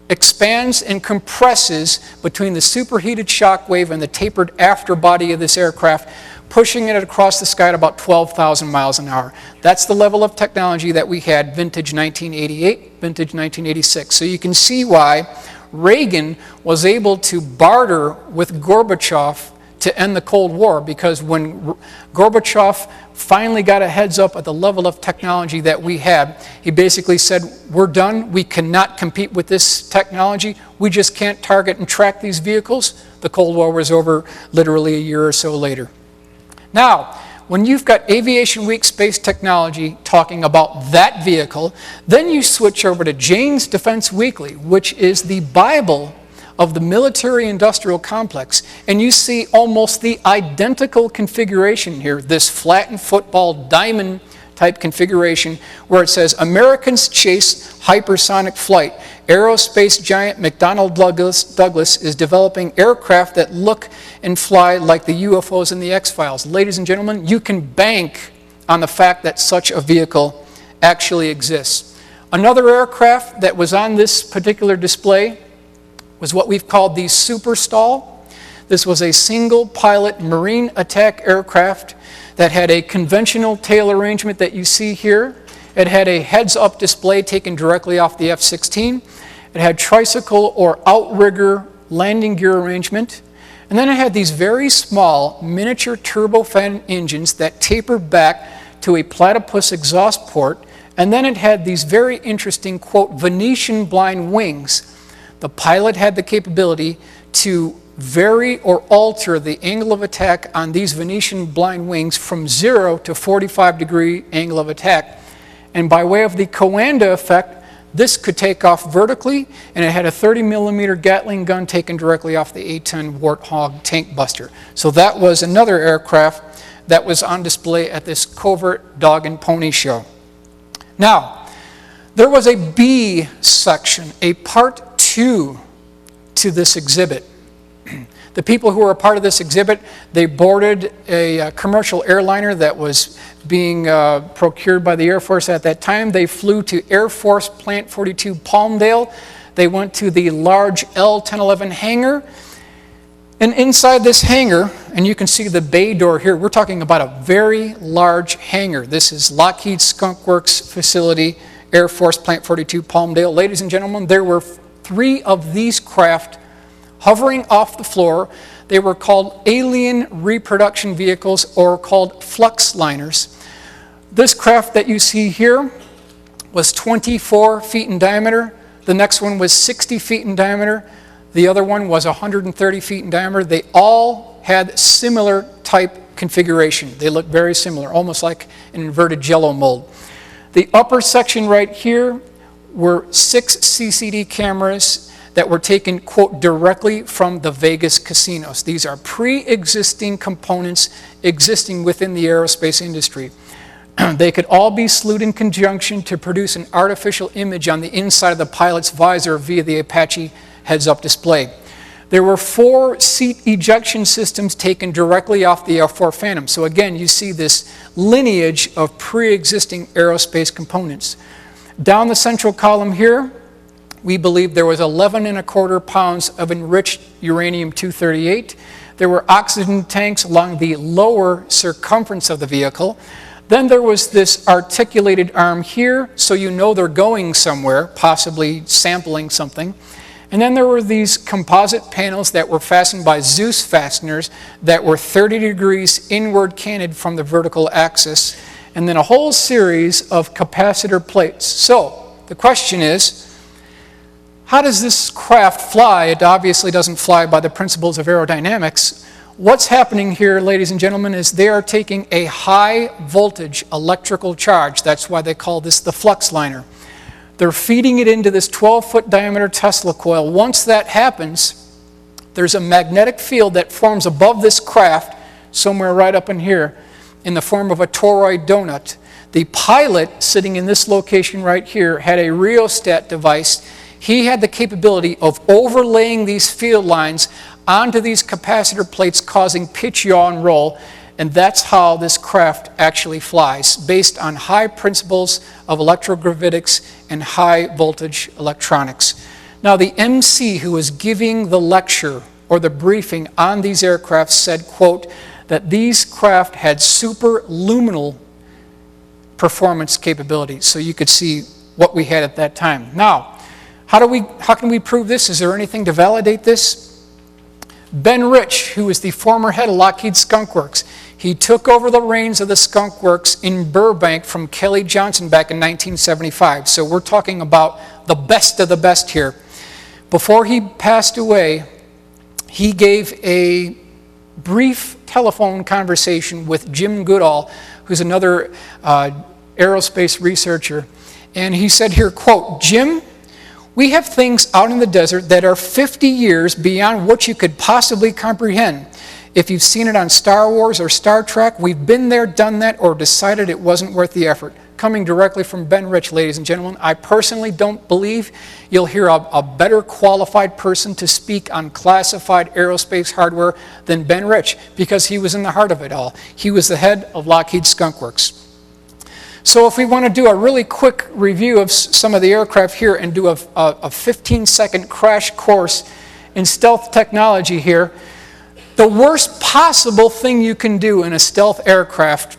expands and compresses between the superheated shock wave and the tapered after body of this aircraft, pushing it across the sky at about 12,000 miles an hour. That's the level of technology that we had vintage 1988, vintage 1986. So you can see why Reagan was able to barter with Gorbachev to end the Cold War, because when Gorbachev finally got a heads up at the level of technology that we had, he basically said, "We're done. We cannot compete with this technology. We just can't target and track these vehicles." The Cold War was over literally a year or so later. Now, when you've got Aviation Week Space Technology talking about that vehicle, then you switch over to Jane's Defense Weekly, which is the Bible of the military-industrial complex, and you see almost the identical configuration here, this flattened football diamond type configuration, where it says, "Americans chase hypersonic flight. Aerospace giant McDonnell Douglas is developing aircraft that look and fly like the UFOs in the X-Files." Ladies and gentlemen, you can bank on the fact that such a vehicle actually exists. Another aircraft that was on this particular display was what we've called the Super Stall. This was a single pilot marine attack aircraft that had a conventional tail arrangement that you see here. It had a heads-up display taken directly off the F-16. It had tricycle or outrigger landing gear arrangement. And then it had these very small miniature turbofan engines that tapered back to a platypus exhaust port. And then it had these very interesting, quote, Venetian blind wings. The pilot had the capability to vary or alter the angle of attack on these Venetian blind wings from 0 to 45-degree angle of attack. And by way of the Coanda effect, This could take off vertically, and it had a 30 millimeter Gatling gun taken directly off the A-10 Warthog tank buster. So that was another aircraft that was on display at this covert dog and pony show. Now, there was a B section, a part 2 to this exhibit. The people who were a part of this exhibit, they boarded a commercial airliner that was being procured by the Air Force at that time. They flew to Air Force Plant 42 Palmdale. They went to the large L-1011 hangar. And inside this hangar, and you can see the bay door here, we're talking about a very large hangar. This is Lockheed Skunk Works facility, Air Force Plant 42 Palmdale. Ladies and gentlemen, there were 3 of these craft hovering off the floor. They were called alien reproduction vehicles, or called flux liners. This craft that you see here was 24 feet in diameter. The next one was 60 feet in diameter. The other one was 130 feet in diameter. They all had similar type configuration. They looked very similar, almost like an inverted jello mold. The upper section right here were 6 CCD cameras that were taken, quote, directly from the Vegas casinos. These are pre-existing components existing within the aerospace industry. They could all be slewed in conjunction to produce an artificial image on the inside of the pilot's visor via the Apache heads-up display. There were 4 seat ejection systems taken directly off the F-4 Phantom. So again, you see this lineage of pre-existing aerospace components. Down the central column here, we believe there was 11.25 pounds of enriched uranium-238. There were oxygen tanks along the lower circumference of the vehicle. Then there was this articulated arm here, so you know they're going somewhere, possibly sampling something. And then there were these composite panels that were fastened by Zeus fasteners that were 30 degrees inward canted from the vertical axis, and then a whole series of capacitor plates. So the question is, how does this craft fly? It obviously doesn't fly by the principles of aerodynamics. What's happening here, ladies and gentlemen, is they are taking a high voltage electrical charge. That's why they call this the flux liner. They're feeding it into this 12-foot diameter Tesla coil. Once that happens, there's a magnetic field that forms above this craft, somewhere right up in here, in the form of a toroid donut. The pilot, sitting in this location right here, had a rheostat device. He had the capability of overlaying these field lines onto these capacitor plates, causing pitch, yaw, and roll. And that's how this craft actually flies, based on high principles of electrogravitics and high voltage electronics. Now, the MC who was giving the lecture or the briefing on these aircraft said, quote, that these craft had superluminal performance capabilities. So you could see what we had at that time. Now, how can we prove this? Is there anything to validate this? Ben Rich, who was the former head of Lockheed Skunk Works, he took over the reins of the Skunk Works in Burbank from Kelly Johnson back in 1975. So we're talking about the best of the best here. Before he passed away, he gave a brief telephone conversation with Jim Goodall, who's another aerospace researcher. And he said here, quote, Jim, we have things out in the desert that are 50 years beyond what you could possibly comprehend. If you've seen it on Star Wars or Star Trek, we've been there, done that, or decided it wasn't worth the effort. Coming directly from Ben Rich, ladies and gentlemen, I personally don't believe you'll hear a better qualified person to speak on classified aerospace hardware than Ben Rich, because he was in the heart of it all. He was the head of Lockheed Skunk Works. So if we want to do a really quick review of some of the aircraft here and do a 15-second crash course in stealth technology here, the worst possible thing you can do in a stealth aircraft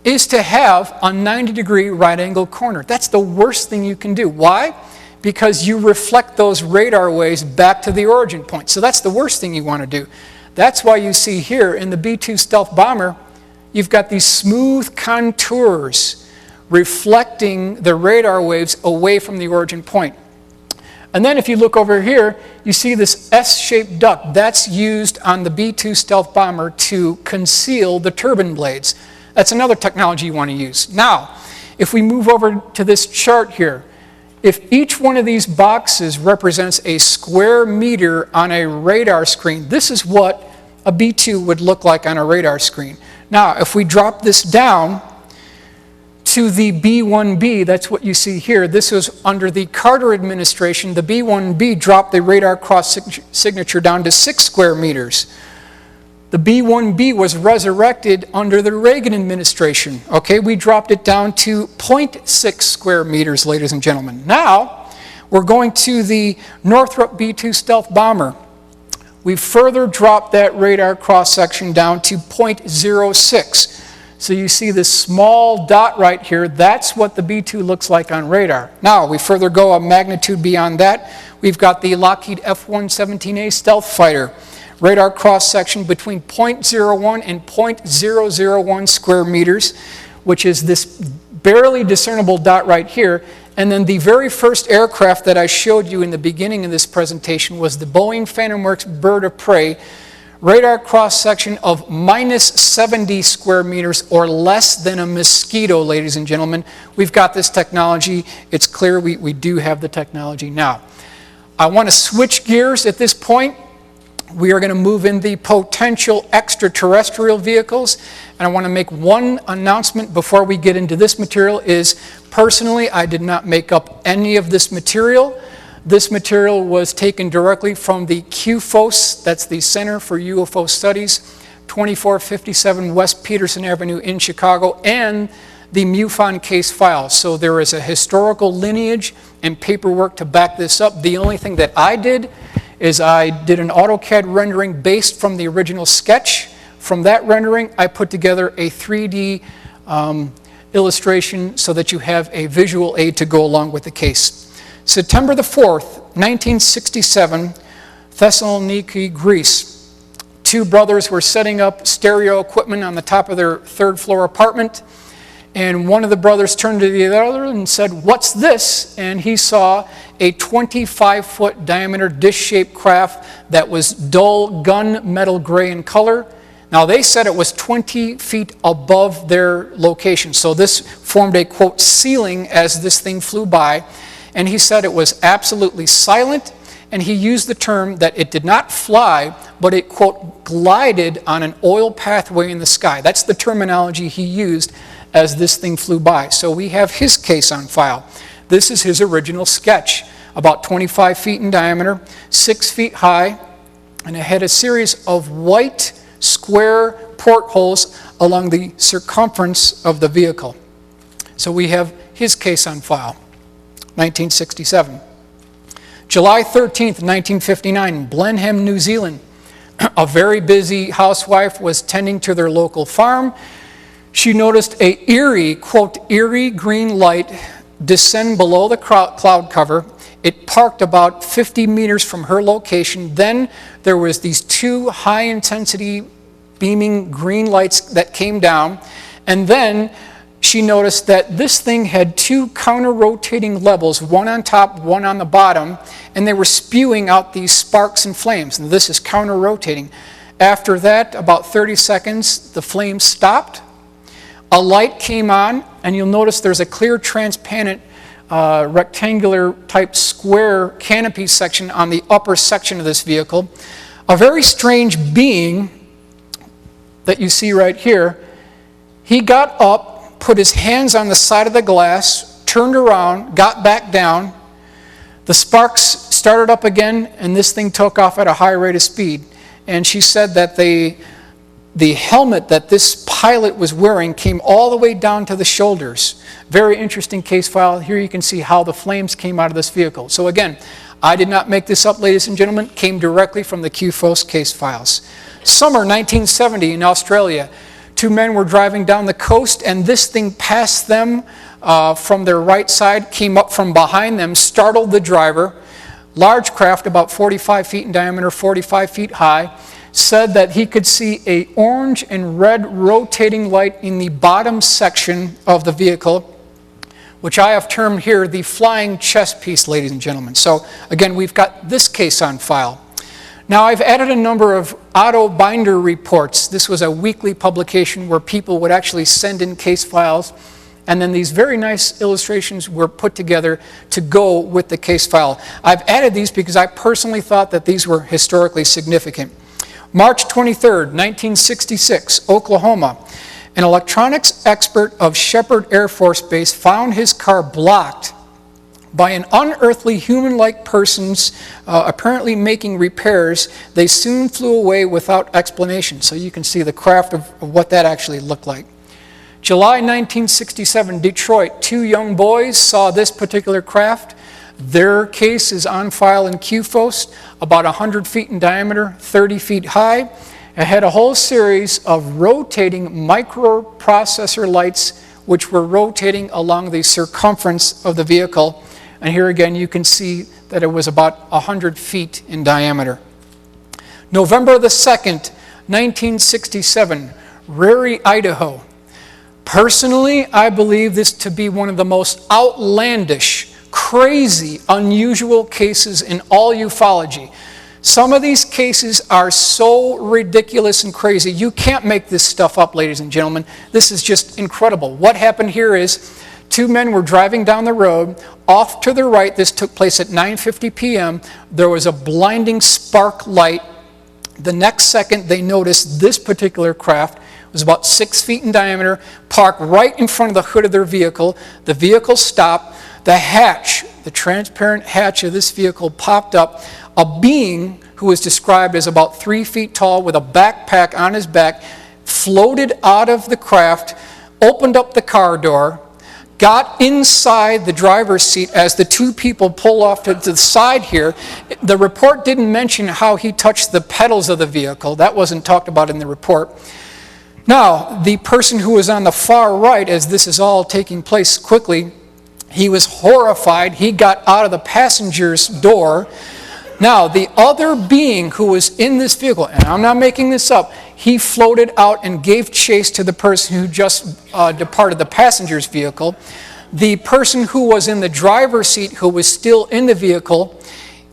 is to have a 90-degree right-angle corner. That's the worst thing you can do. Why? Because you reflect those radar waves back to the origin point. So that's the worst thing you want to do. That's why you see here in the B-2 stealth bomber, you've got these smooth contours reflecting the radar waves away from the origin point. And then if you look over here, you see this S-shaped duct. That's used on the B-2 stealth bomber to conceal the turbine blades. That's another technology you want to use. Now, if we move over to this chart here, If each one of these boxes represents a square meter on a radar screen, this is what a B2 would look like on a radar screen. Now, if we drop this down to the B1B, that's what you see here. This was under the Carter administration. The B1B dropped the radar cross signature down to 6 square meters. The B1B was resurrected under the Reagan administration. Okay, we dropped it down to 0.6 square meters, ladies and gentlemen. Now, we're going to the Northrop B-2 stealth bomber. We further dropped that radar cross-section down to 0.06. So you see this small dot right here, that's what the B-2 looks like on radar. Now, we further go a magnitude beyond that. We've got the Lockheed F-117A stealth fighter. Radar cross-section between 0.01 and 0.001 square meters, which is this barely discernible dot right here. And then the very first aircraft that I showed you in the beginning of this presentation was the Boeing Phantom Works Bird of Prey. Radar cross-section of minus 70 square meters or less than a mosquito, ladies and gentlemen. We've got this technology. It's clear we do have the technology now. I want to switch gears at this point. We are going to move in the potential extraterrestrial vehicles. And I want to make one announcement before we get into this material is, personally, I did not make up any of this material. This material was taken directly from the QFOS, that's the Center for UFO Studies, 2457 West Peterson Avenue in Chicago, and the MUFON case file. So there is a historical lineage and paperwork to back this up. The only thing that I did is I did an AutoCAD rendering based from the original sketch. From that rendering, I put together a 3D illustration so that you have a visual aid to go along with the case. September the 4th, 1967, Thessaloniki, Greece. Two brothers were setting up stereo equipment on the top of their third-floor apartment, and one of the brothers turned to the other and said, "What's this?" And he saw a 25-foot diameter dish-shaped craft that was dull gunmetal gray in color. Now, they said it was 20 feet above their location, so this formed a, quote, ceiling as this thing flew by. And he said it was absolutely silent, and he used the term that it did not fly, but it, quote, glided on an oil pathway in the sky. That's the terminology he used as this thing flew by. So we have his case on file. This is his original sketch, about 25 feet in diameter, 6 feet high, and it had a series of white square portholes along the circumference of the vehicle. So we have his case on file. 1967. July 13th, 1959, Blenheim, New Zealand. A very busy housewife was tending to their local farm. She noticed a eerie, quote, eerie green light descend below the cloud cover. It parked about 50 meters from her location. Then there was these two high-intensity beaming green lights that came down. And then she noticed that this thing had two counter-rotating levels, one on top, one on the bottom, and they were spewing out these sparks and flames, and this is counter-rotating. After that, about 30 seconds, the flames stopped. A light came on, and you'll notice there's a clear, transparent, rectangular type square canopy section on the upper section of this vehicle. A very strange being that you see right here, he got up, put his hands on the side of the glass, turned around, got back down. The sparks started up again, and this thing took off at a high rate of speed. And she said that the helmet that this pilot was wearing came all the way down to the shoulders. Very interesting case file. Here you can see how the flames came out of this vehicle. So again, I did not make this up, ladies and gentlemen. It came directly from the QFOS case files. Summer 1970 in Australia. Two men were driving down the coast, and this thing passed them from their right side, came up from behind them, startled the driver. Large craft, about 45 feet in diameter, 45 feet high, said that he could see an orange and red rotating light in the bottom section of the vehicle, which I have termed here the flying chess piece, ladies and gentlemen. So again, we've got this case on file. Now, I've added a number of Otto Binder reports. This was a weekly publication where people would actually send in case files, and then these very nice illustrations were put together to go with the case file. I've added these because I personally thought that these were historically significant. March 23rd, 1966, Oklahoma. An electronics expert of Shepherd Air Force Base found his car blocked by an unearthly human-like persons apparently making repairs. They soon flew away without explanation. So you can see the craft of what that actually looked like. July 1967, Detroit. 2 young boys saw this particular craft. Their case is on file in QFOS, about 100 feet in diameter, 30 feet high. It had a whole series of rotating microprocessor lights which were rotating along the circumference of the vehicle. And here again you can see that it was about 100 feet in diameter. November the 2nd, 1967, Rary, Idaho. Personally, I believe this to be one of the most outlandish, crazy, unusual cases in all ufology. Some of these cases are so ridiculous and crazy. You can't make this stuff up, ladies and gentlemen. This is just incredible. What happened here is 2 men were driving down the road. Off to the right, this took place at 9:50 p.m. There was a blinding spark light. The next second, they noticed this particular craft was about 6 feet in diameter, parked right in front of the hood of their vehicle. The vehicle stopped. The hatch, the transparent hatch of this vehicle popped up. A being who was described as about 3 feet tall with a backpack on his back floated out of the craft, opened up the car door, got inside the driver's seat as the 2 people pull off to the side here. The report didn't mention how he touched the pedals of the vehicle. That wasn't talked about in the report. Now, the person who was on the far right, as this is all taking place quickly, he was horrified. He got out of the passenger's door. Now, the other being who was in this vehicle, and I'm not making this up, he floated out and gave chase to the person who just departed the passenger's vehicle. The person who was in the driver's seat, who was still in the vehicle,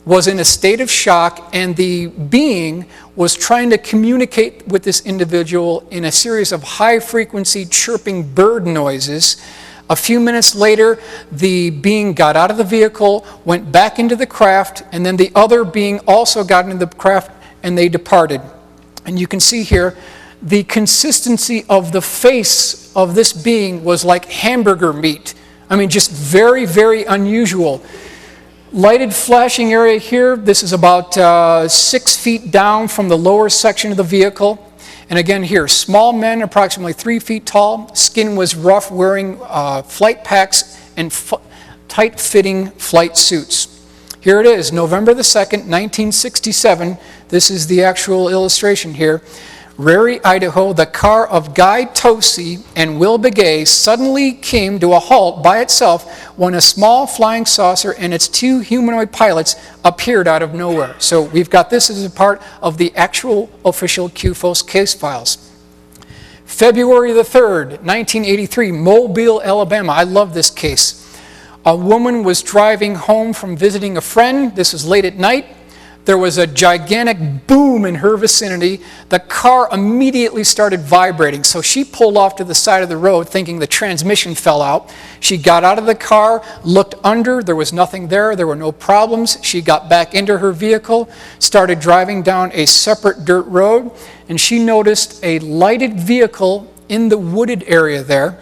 was in a state of shock, and the being was trying to communicate with this individual in a series of high-frequency chirping bird noises. A few minutes later, the being got out of the vehicle, went back into the craft, and then the other being also got into the craft, and they departed. And you can see here, the consistency of the face of this being was like hamburger meat. I mean, just very, very unusual. Lighted flashing area here, this is about 6 feet down from the lower section of the vehicle. And again here, small men, approximately 3 feet tall, skin was rough, wearing flight packs and tight-fitting flight suits. Here it is, November the 2nd, 1967. This is the actual illustration here. Rary, Idaho, the car of Guy Tosi and Will Begay suddenly came to a halt by itself when a small flying saucer and its 2 humanoid pilots appeared out of nowhere. So we've got this as a part of the actual official QFOS case files. February the 3rd, 1983, Mobile, Alabama. I love this case. A woman was driving home from visiting a friend. This is late at night. There was a gigantic boom in her vicinity. The car immediately started vibrating, so she pulled off to the side of the road thinking the transmission fell out. She got out of the car, looked under, there was nothing there, there were no problems. She got back into her vehicle, started driving down a separate dirt road, and she noticed a lighted vehicle in the wooded area there.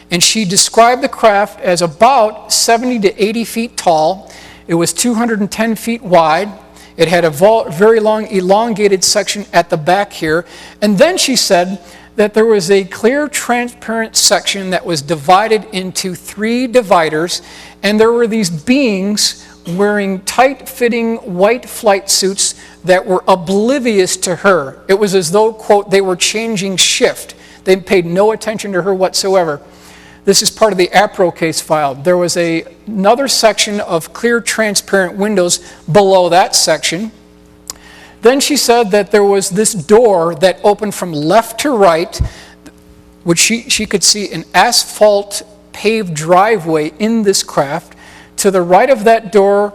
And she described the craft as about 70 to 80 feet tall. It was 210 feet wide. It had a very long elongated section at the back here. And then she said that there was a clear transparent section that was divided into 3 dividers, and there were these beings wearing tight-fitting white flight suits that were oblivious to her. It was as though, quote, they were changing shift. They paid no attention to her whatsoever. This is part of the APRO case file. There was another section of clear transparent windows below that section. Then she said that there was this door that opened from left to right, which she could see an asphalt paved driveway in this craft. To the right of that door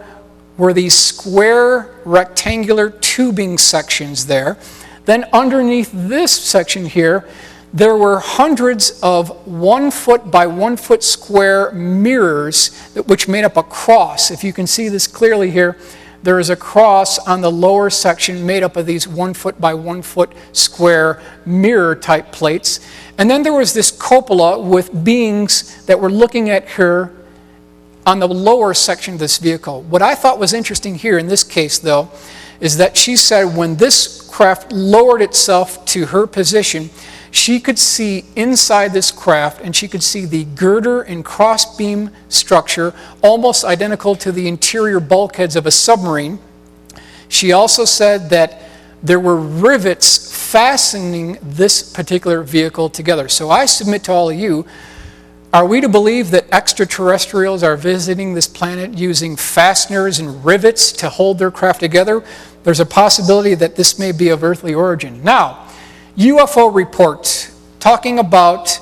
were these square rectangular tubing sections there. Then underneath this section here, there were hundreds of 1 foot by 1 foot square mirrors which made up a cross. If you can see this clearly here, there is a cross on the lower section made up of these 1 foot by 1 foot square mirror type plates. And then there was this cupola with beings that were looking at her on the lower section of this vehicle. What I thought was interesting here in this case, though, is that she said when this craft lowered itself to her position, she could see inside this craft, and she could see the girder and crossbeam structure almost identical to the interior bulkheads of a submarine. She also said that there were rivets fastening this particular vehicle together. So I submit to all of you, are we to believe that extraterrestrials are visiting this planet using fasteners and rivets to hold their craft together? There's a possibility that this may be of earthly origin. Now, UFO reports talking about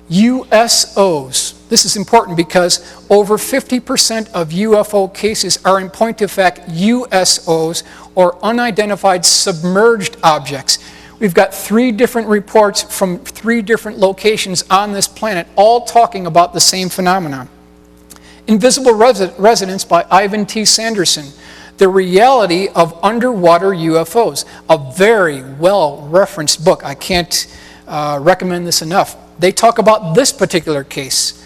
USOs. This is important because over 50% of UFO cases are in point of fact USOs, or unidentified submerged objects. We've got 3 different reports from 3 different locations on this planet, all talking about the same phenomenon. Invisible Residence by Ivan T. Sanderson. The Reality of Underwater UFOs, a very well-referenced book. I can't recommend this enough. They talk about this particular case.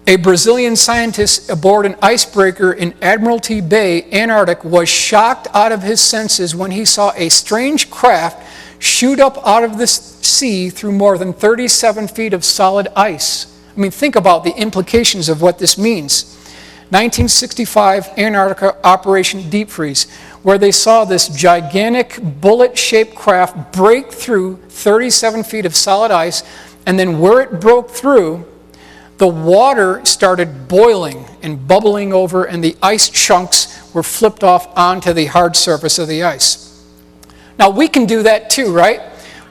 A Brazilian scientist aboard an icebreaker in Admiralty Bay, Antarctic, was shocked out of his senses when he saw a strange craft shoot up out of the sea through more than 37 feet of solid ice. I mean, think about the implications of what this means. 1965 Antarctica Operation Deep Freeze, where they saw this gigantic bullet-shaped craft break through 37 feet of solid ice, and then where it broke through, the water started boiling and bubbling over, and the ice chunks were flipped off onto the hard surface of the ice. Now, we can do that too, right?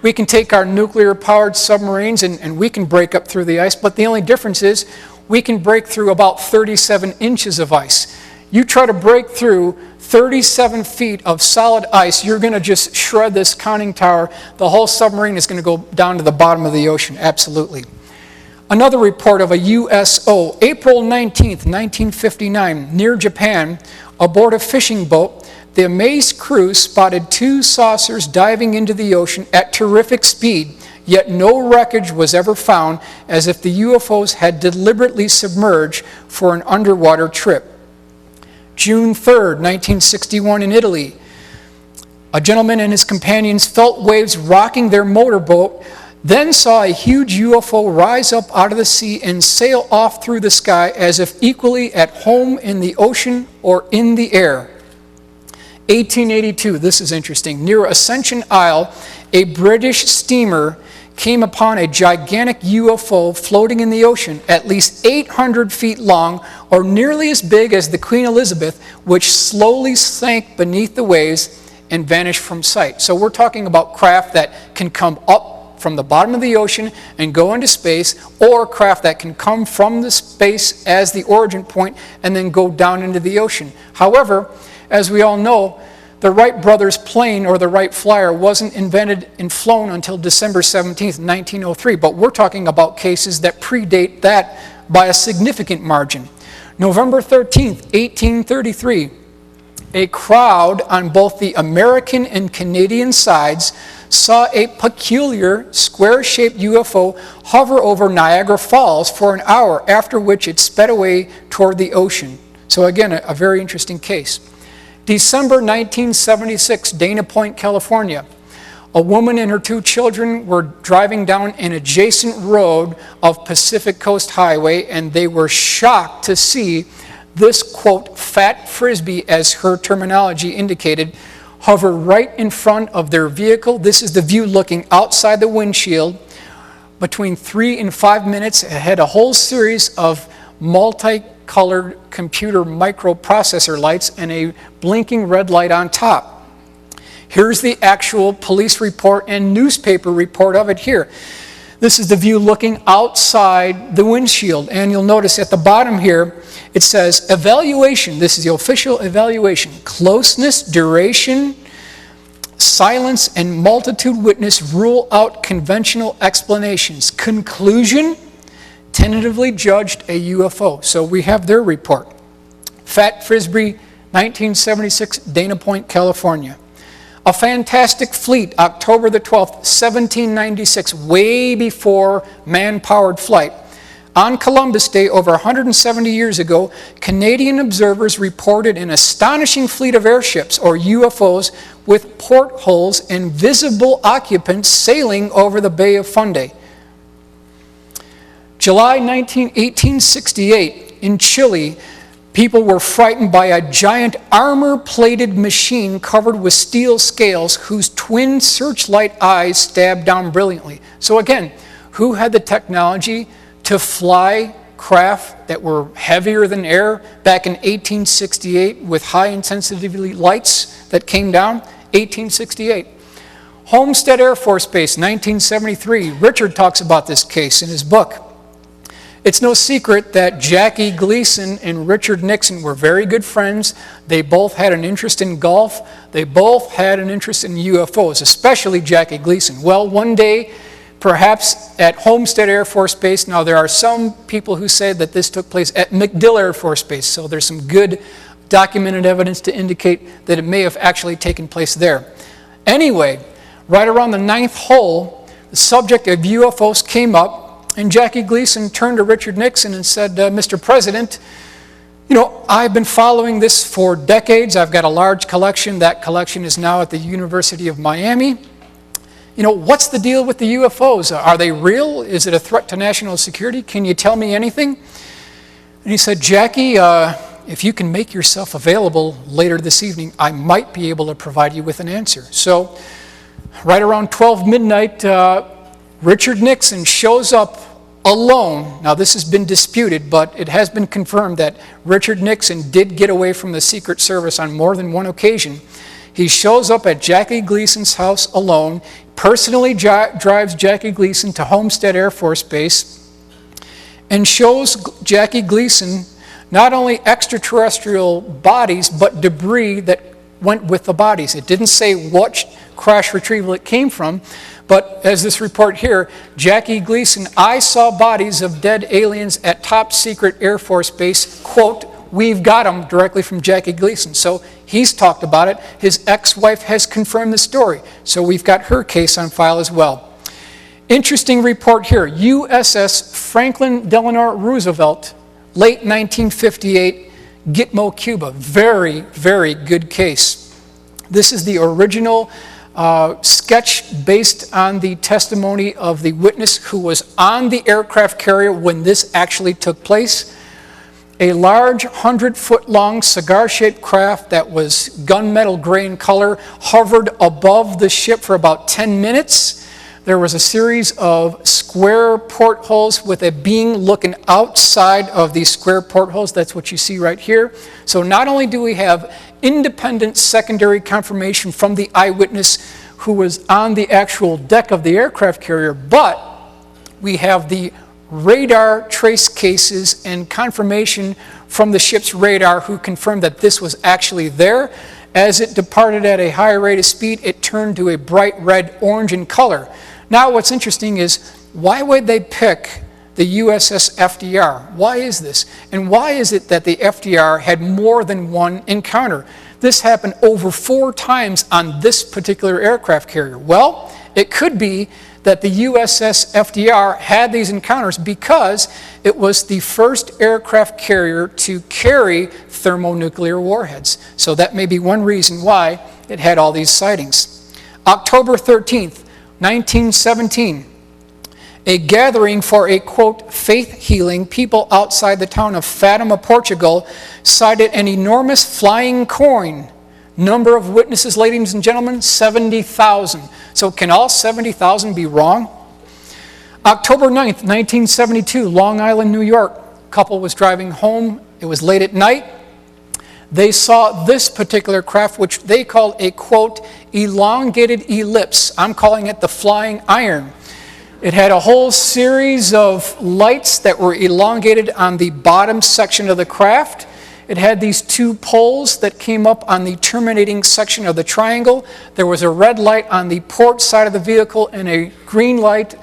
We can take our nuclear-powered submarines and we can break up through the ice, but the only difference is we can break through about 37 inches of ice. You try to break through 37 feet of solid ice, you're going to just shred this conning tower. The whole submarine is going to go down to the bottom of the ocean, absolutely. Another report of a USO, April 19th, 1959, near Japan, aboard a fishing boat, the amazed crew spotted 2 saucers diving into the ocean at terrific speed, yet no wreckage was ever found, as if the UFOs had deliberately submerged for an underwater trip. June 3rd, 1961, in Italy, a gentleman and his companions felt waves rocking their motorboat, then saw a huge UFO rise up out of the sea and sail off through the sky as if equally at home in the ocean or in the air. 1882, this is interesting. Near Ascension Isle, a British steamer came upon a gigantic UFO floating in the ocean, at least 800 feet long, or nearly as big as the Queen Elizabeth, which slowly sank beneath the waves and vanished from sight. So we're talking about craft that can come up from the bottom of the ocean and go into space, or craft that can come from the space as the origin point and then go down into the ocean. However, as we all know, the Wright brothers plane, or the Wright Flyer, wasn't invented and flown until December 17th, 1903, but we're talking about cases that predate that by a significant margin. November 13th, 1833, a crowd on both the American and Canadian sides saw a peculiar square-shaped UFO hover over Niagara Falls for an hour, after which it sped away toward the ocean. So again, a very interesting case. December 1976, Dana Point, California. A woman and her 2 children were driving down an adjacent road of Pacific Coast Highway, and they were shocked to see this, quote, fat frisbee, as her terminology indicated, hover right in front of their vehicle. This is the view looking outside the windshield. Between 3 and 5 minutes, it had a whole series of multicolored computer microprocessor lights and a blinking red light on top. Here's the actual police report and newspaper report of it here. This is the view looking outside the windshield, and you'll notice at the bottom here it says evaluation. This is the official evaluation. Closeness, duration, silence and multitude witness rule out conventional explanations. Conclusion, tentatively judged a UFO. So we have their report. Fat Frisbee, 1976, Dana Point, California. A Fantastic Fleet, October the 12th, 1796, way before man-powered flight. On Columbus Day, over 170 years ago, Canadian observers reported an astonishing fleet of airships, or UFOs, with portholes and visible occupants sailing over the Bay of Fundy. July 1868, in Chile, people were frightened by a giant armor-plated machine covered with steel scales whose twin searchlight eyes stabbed down brilliantly. So again, who had the technology to fly craft that were heavier than air back in 1868 with high intensity lights that came down? 1868. Homestead Air Force Base, 1973. Richard talks about this case in his book. It's no secret that Jackie Gleason and Richard Nixon were very good friends. They both had an interest in golf. They both had an interest in UFOs, especially Jackie Gleason. Well, one day, perhaps at Homestead Air Force Base, now there are some people who say that this took place at MacDill Air Force Base, so there's some good documented evidence to indicate that it may have actually taken place there. Anyway, right around the 9th hole, the subject of UFOs came up, and Jackie Gleason turned to Richard Nixon and said, Mr. President, you know, I've been following this for decades. I've got a large collection. That collection is now at the University of Miami. You know, what's the deal with the UFOs? Are they real? Is it a threat to national security? Can you tell me anything? And he said, Jackie, if you can make yourself available later this evening, I might be able to provide you with an answer. So right around 12 midnight, Richard Nixon shows up alone. Now this has been disputed, but it has been confirmed that Richard Nixon did get away from the Secret Service on more than one occasion. He shows up at Jackie Gleason's house alone, personally drives Jackie Gleason to Homestead Air Force Base, and shows Jackie Gleason not only extraterrestrial bodies, but debris that went with the bodies. It didn't say what crash retrieval it came from, but as this report here, Jackie Gleason, I saw bodies of dead aliens at top secret Air Force Base, quote, we've got them, directly from Jackie Gleason. So he's talked about it. His ex-wife has confirmed the story. So we've got her case on file as well. Interesting report here. USS Franklin Delano Roosevelt, late 1958, Gitmo, Cuba. Very, very good case. This is the original sketch based on the testimony of the witness who was on the aircraft carrier when this actually took place. A large 100-foot-long cigar-shaped craft that was gunmetal gray in color hovered above the ship for about 10 minutes. There was a series of square portholes with a being looking outside of these square portholes. That's what you see right here. So not only do we have independent secondary confirmation from the eyewitness who was on the actual deck of the aircraft carrier, but we have the radar trace cases and confirmation from the ship's radar who confirmed that this was actually there. As it departed at a high rate of speed, it turned to a bright red orange in color. Now what's interesting is, why would they pick the USS FDR? Why is this? And why is it that the FDR had more than one encounter? This happened over 4 times on this particular aircraft carrier. Well, it could be that the USS FDR had these encounters because it was the first aircraft carrier to carry thermonuclear warheads. So that may be one reason why it had all these sightings. October 13th, 1917, a gathering for a, quote, faith healing, people outside the town of Fatima, Portugal, sighted an enormous flying coin. Number of witnesses, ladies and gentlemen, 70,000. So can all 70,000 be wrong? October 9th, 1972, Long Island, New York. Couple was driving home. It was late at night. They saw this particular craft, which they called a, quote, elongated ellipse. I'm calling it the flying iron. It had a whole series of lights that were elongated on the bottom section of the craft. It had these two poles that came up on the terminating section of the triangle. There was a red light on the port side of the vehicle and a green light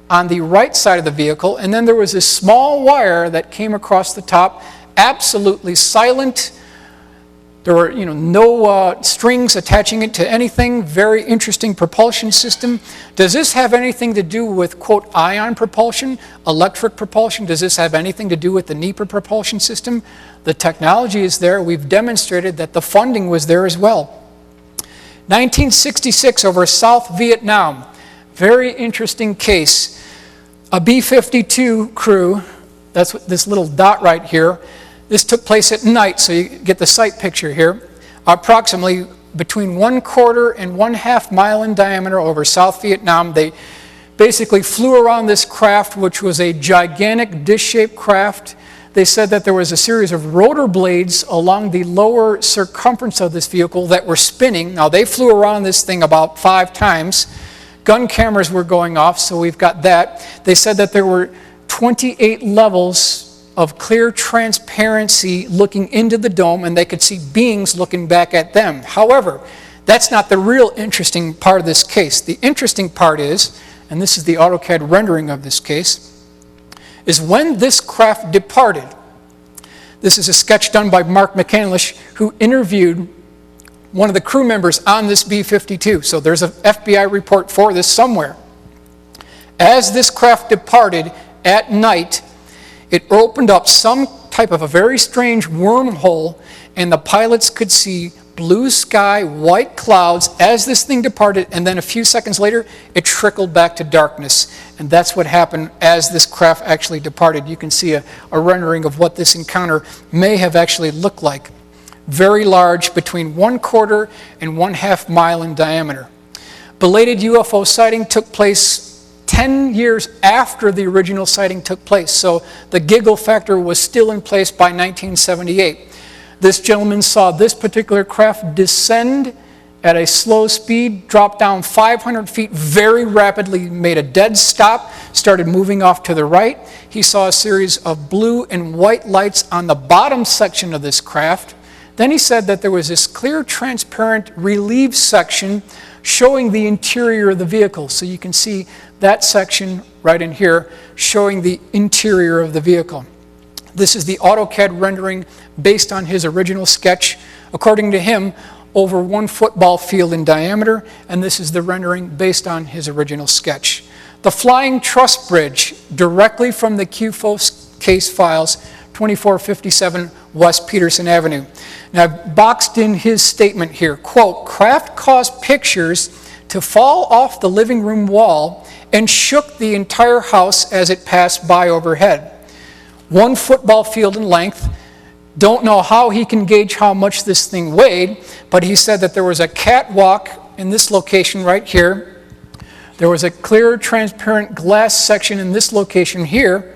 on the right side of the vehicle. And then there was this small wire that came across the top, absolutely silent. There were no strings attaching it to anything. Very interesting propulsion system. Does this have anything to do with, quote, ion propulsion, electric propulsion? Does this have anything to do with the NEPA propulsion system? The technology is there. We've demonstrated that the funding was there as well. 1966 over South Vietnam. Very interesting case. A B-52 crew, that's what this little dot right here. This took place at night, so you get the sight picture here. Approximately between 1/4 and 1/2 mile in diameter over South Vietnam. They basically flew around this craft, which was a gigantic dish-shaped craft. They said that there was a series of rotor blades along the lower circumference of this vehicle that were spinning. Now, they flew around this thing about 5 times. Gun cameras were going off, so we've got that. They said that there were 28 levels of clear transparency looking into the dome, and they could see beings looking back at them. However, that's not the real interesting part of this case. The interesting part is, and this is the AutoCAD rendering of this case, is when this craft departed. This is a sketch done by Mark McCandlish, who interviewed one of the crew members on this B-52. So there's an FBI report for this somewhere. As this craft departed at night, it opened up some type of a very strange wormhole, and the pilots could see blue sky, white clouds as this thing departed, and then a few seconds later, it trickled back to darkness. And that's what happened as this craft actually departed. You can see a rendering of what this encounter may have actually looked like. Very large, between 1/4 and 1/2 mile in diameter. Belated UFO sighting took place 10 years after the original sighting took place, so the giggle factor was still in place by 1978. This gentleman saw this particular craft descend at a slow speed, drop down 500 feet very rapidly, made a dead stop, started moving off to the right. He saw a series of blue and white lights on the bottom section of this craft. Then he said that there was this clear, transparent relief section showing the interior of the vehicle. So you can see that section right in here showing the interior of the vehicle. This is the AutoCAD rendering based on his original sketch. According to him, over 1 football field in diameter, and this is the rendering based on his original sketch. The Flying Truss Bridge, directly from the QFO case files, 2457 West Peterson Avenue. Now, I've boxed in his statement here, quote, craft caused pictures to fall off the living room wall and shook the entire house as it passed by overhead. 1 football field in length. Don't know how he can gauge how much this thing weighed, but he said that there was a catwalk in this location right here. There was a clear, transparent glass section in this location here.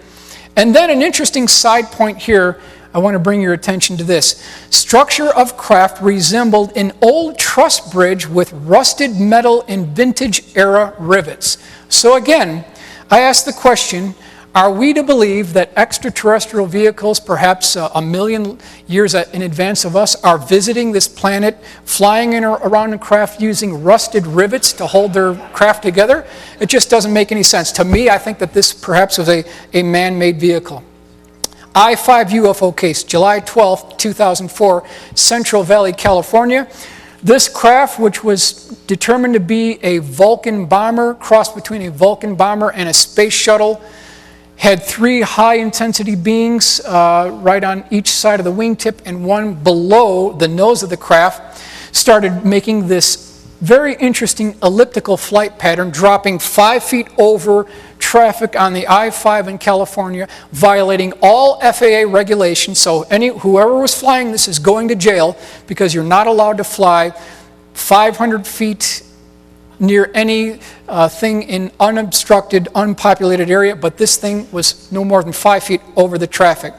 And then an interesting side point here, I want to bring your attention to this. Structure of craft resembled an old truss bridge with rusted metal and vintage era rivets. So again, I ask the question, are we to believe that extraterrestrial vehicles, perhaps a million years in advance of us, are visiting this planet, flying in or around a craft using rusted rivets to hold their craft together? It just doesn't make any sense. To me, I think that this perhaps was a man-made vehicle. I-5 UFO case, July 12, 2004, Central Valley, California. This craft, which was determined to be a Vulcan bomber, crossed between a Vulcan bomber and a space shuttle, had 3 high-intensity beams right on each side of the wingtip and 1 below the nose of the craft, started making this very interesting elliptical flight pattern, dropping 5 feet over traffic on the I-5 in California, violating all FAA regulations. So whoever was flying this is going to jail because you're not allowed to fly 500 feet near any thing in unobstructed, unpopulated area, but this thing was no more than 5 feet over the traffic.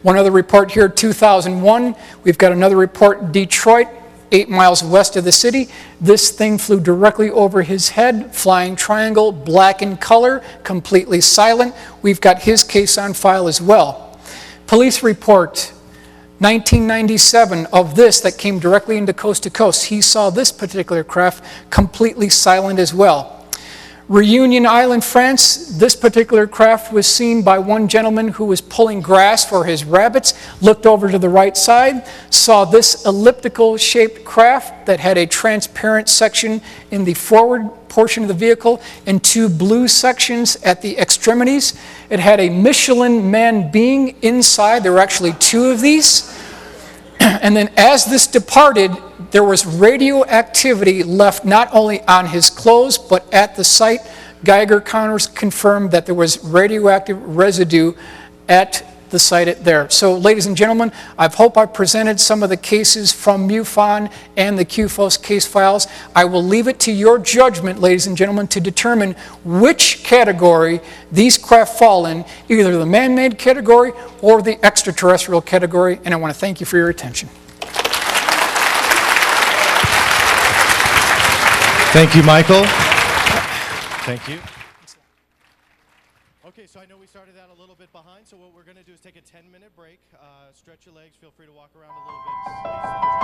One other report here, 2001. We've got another report, Detroit, 8 miles west of the city. This thing flew directly over his head, flying triangle, black in color, completely silent. We've got his case on file as well. Police report, 1997 of this that came directly into coast to coast. He saw this particular craft completely silent as well. Reunion Island, France, this particular craft was seen by one gentleman who was pulling grass for his rabbits, looked over to the right side, saw this elliptical shaped craft that had a transparent section in the forward portion of the vehicle and two blue sections at the extremities. It had a Michelin man being inside. There were actually two of these. And then as this departed, there was radioactivity left not only on his clothes, but at the site. Geiger counters confirmed that there was radioactive residue at the site there. So, ladies and gentlemen, I hope I presented some of the cases from MUFON and the QFOS case files. I will leave it to your judgment, ladies and gentlemen, to determine which category these craft fall in, either the man-made category or the extraterrestrial category, and I want to thank you for your attention. Thank you, Michael. Thank you. Okay, so I know we started out a little bit behind, so what we're going to do is take a 10-minute break. Stretch your legs, feel free to walk around a little bit.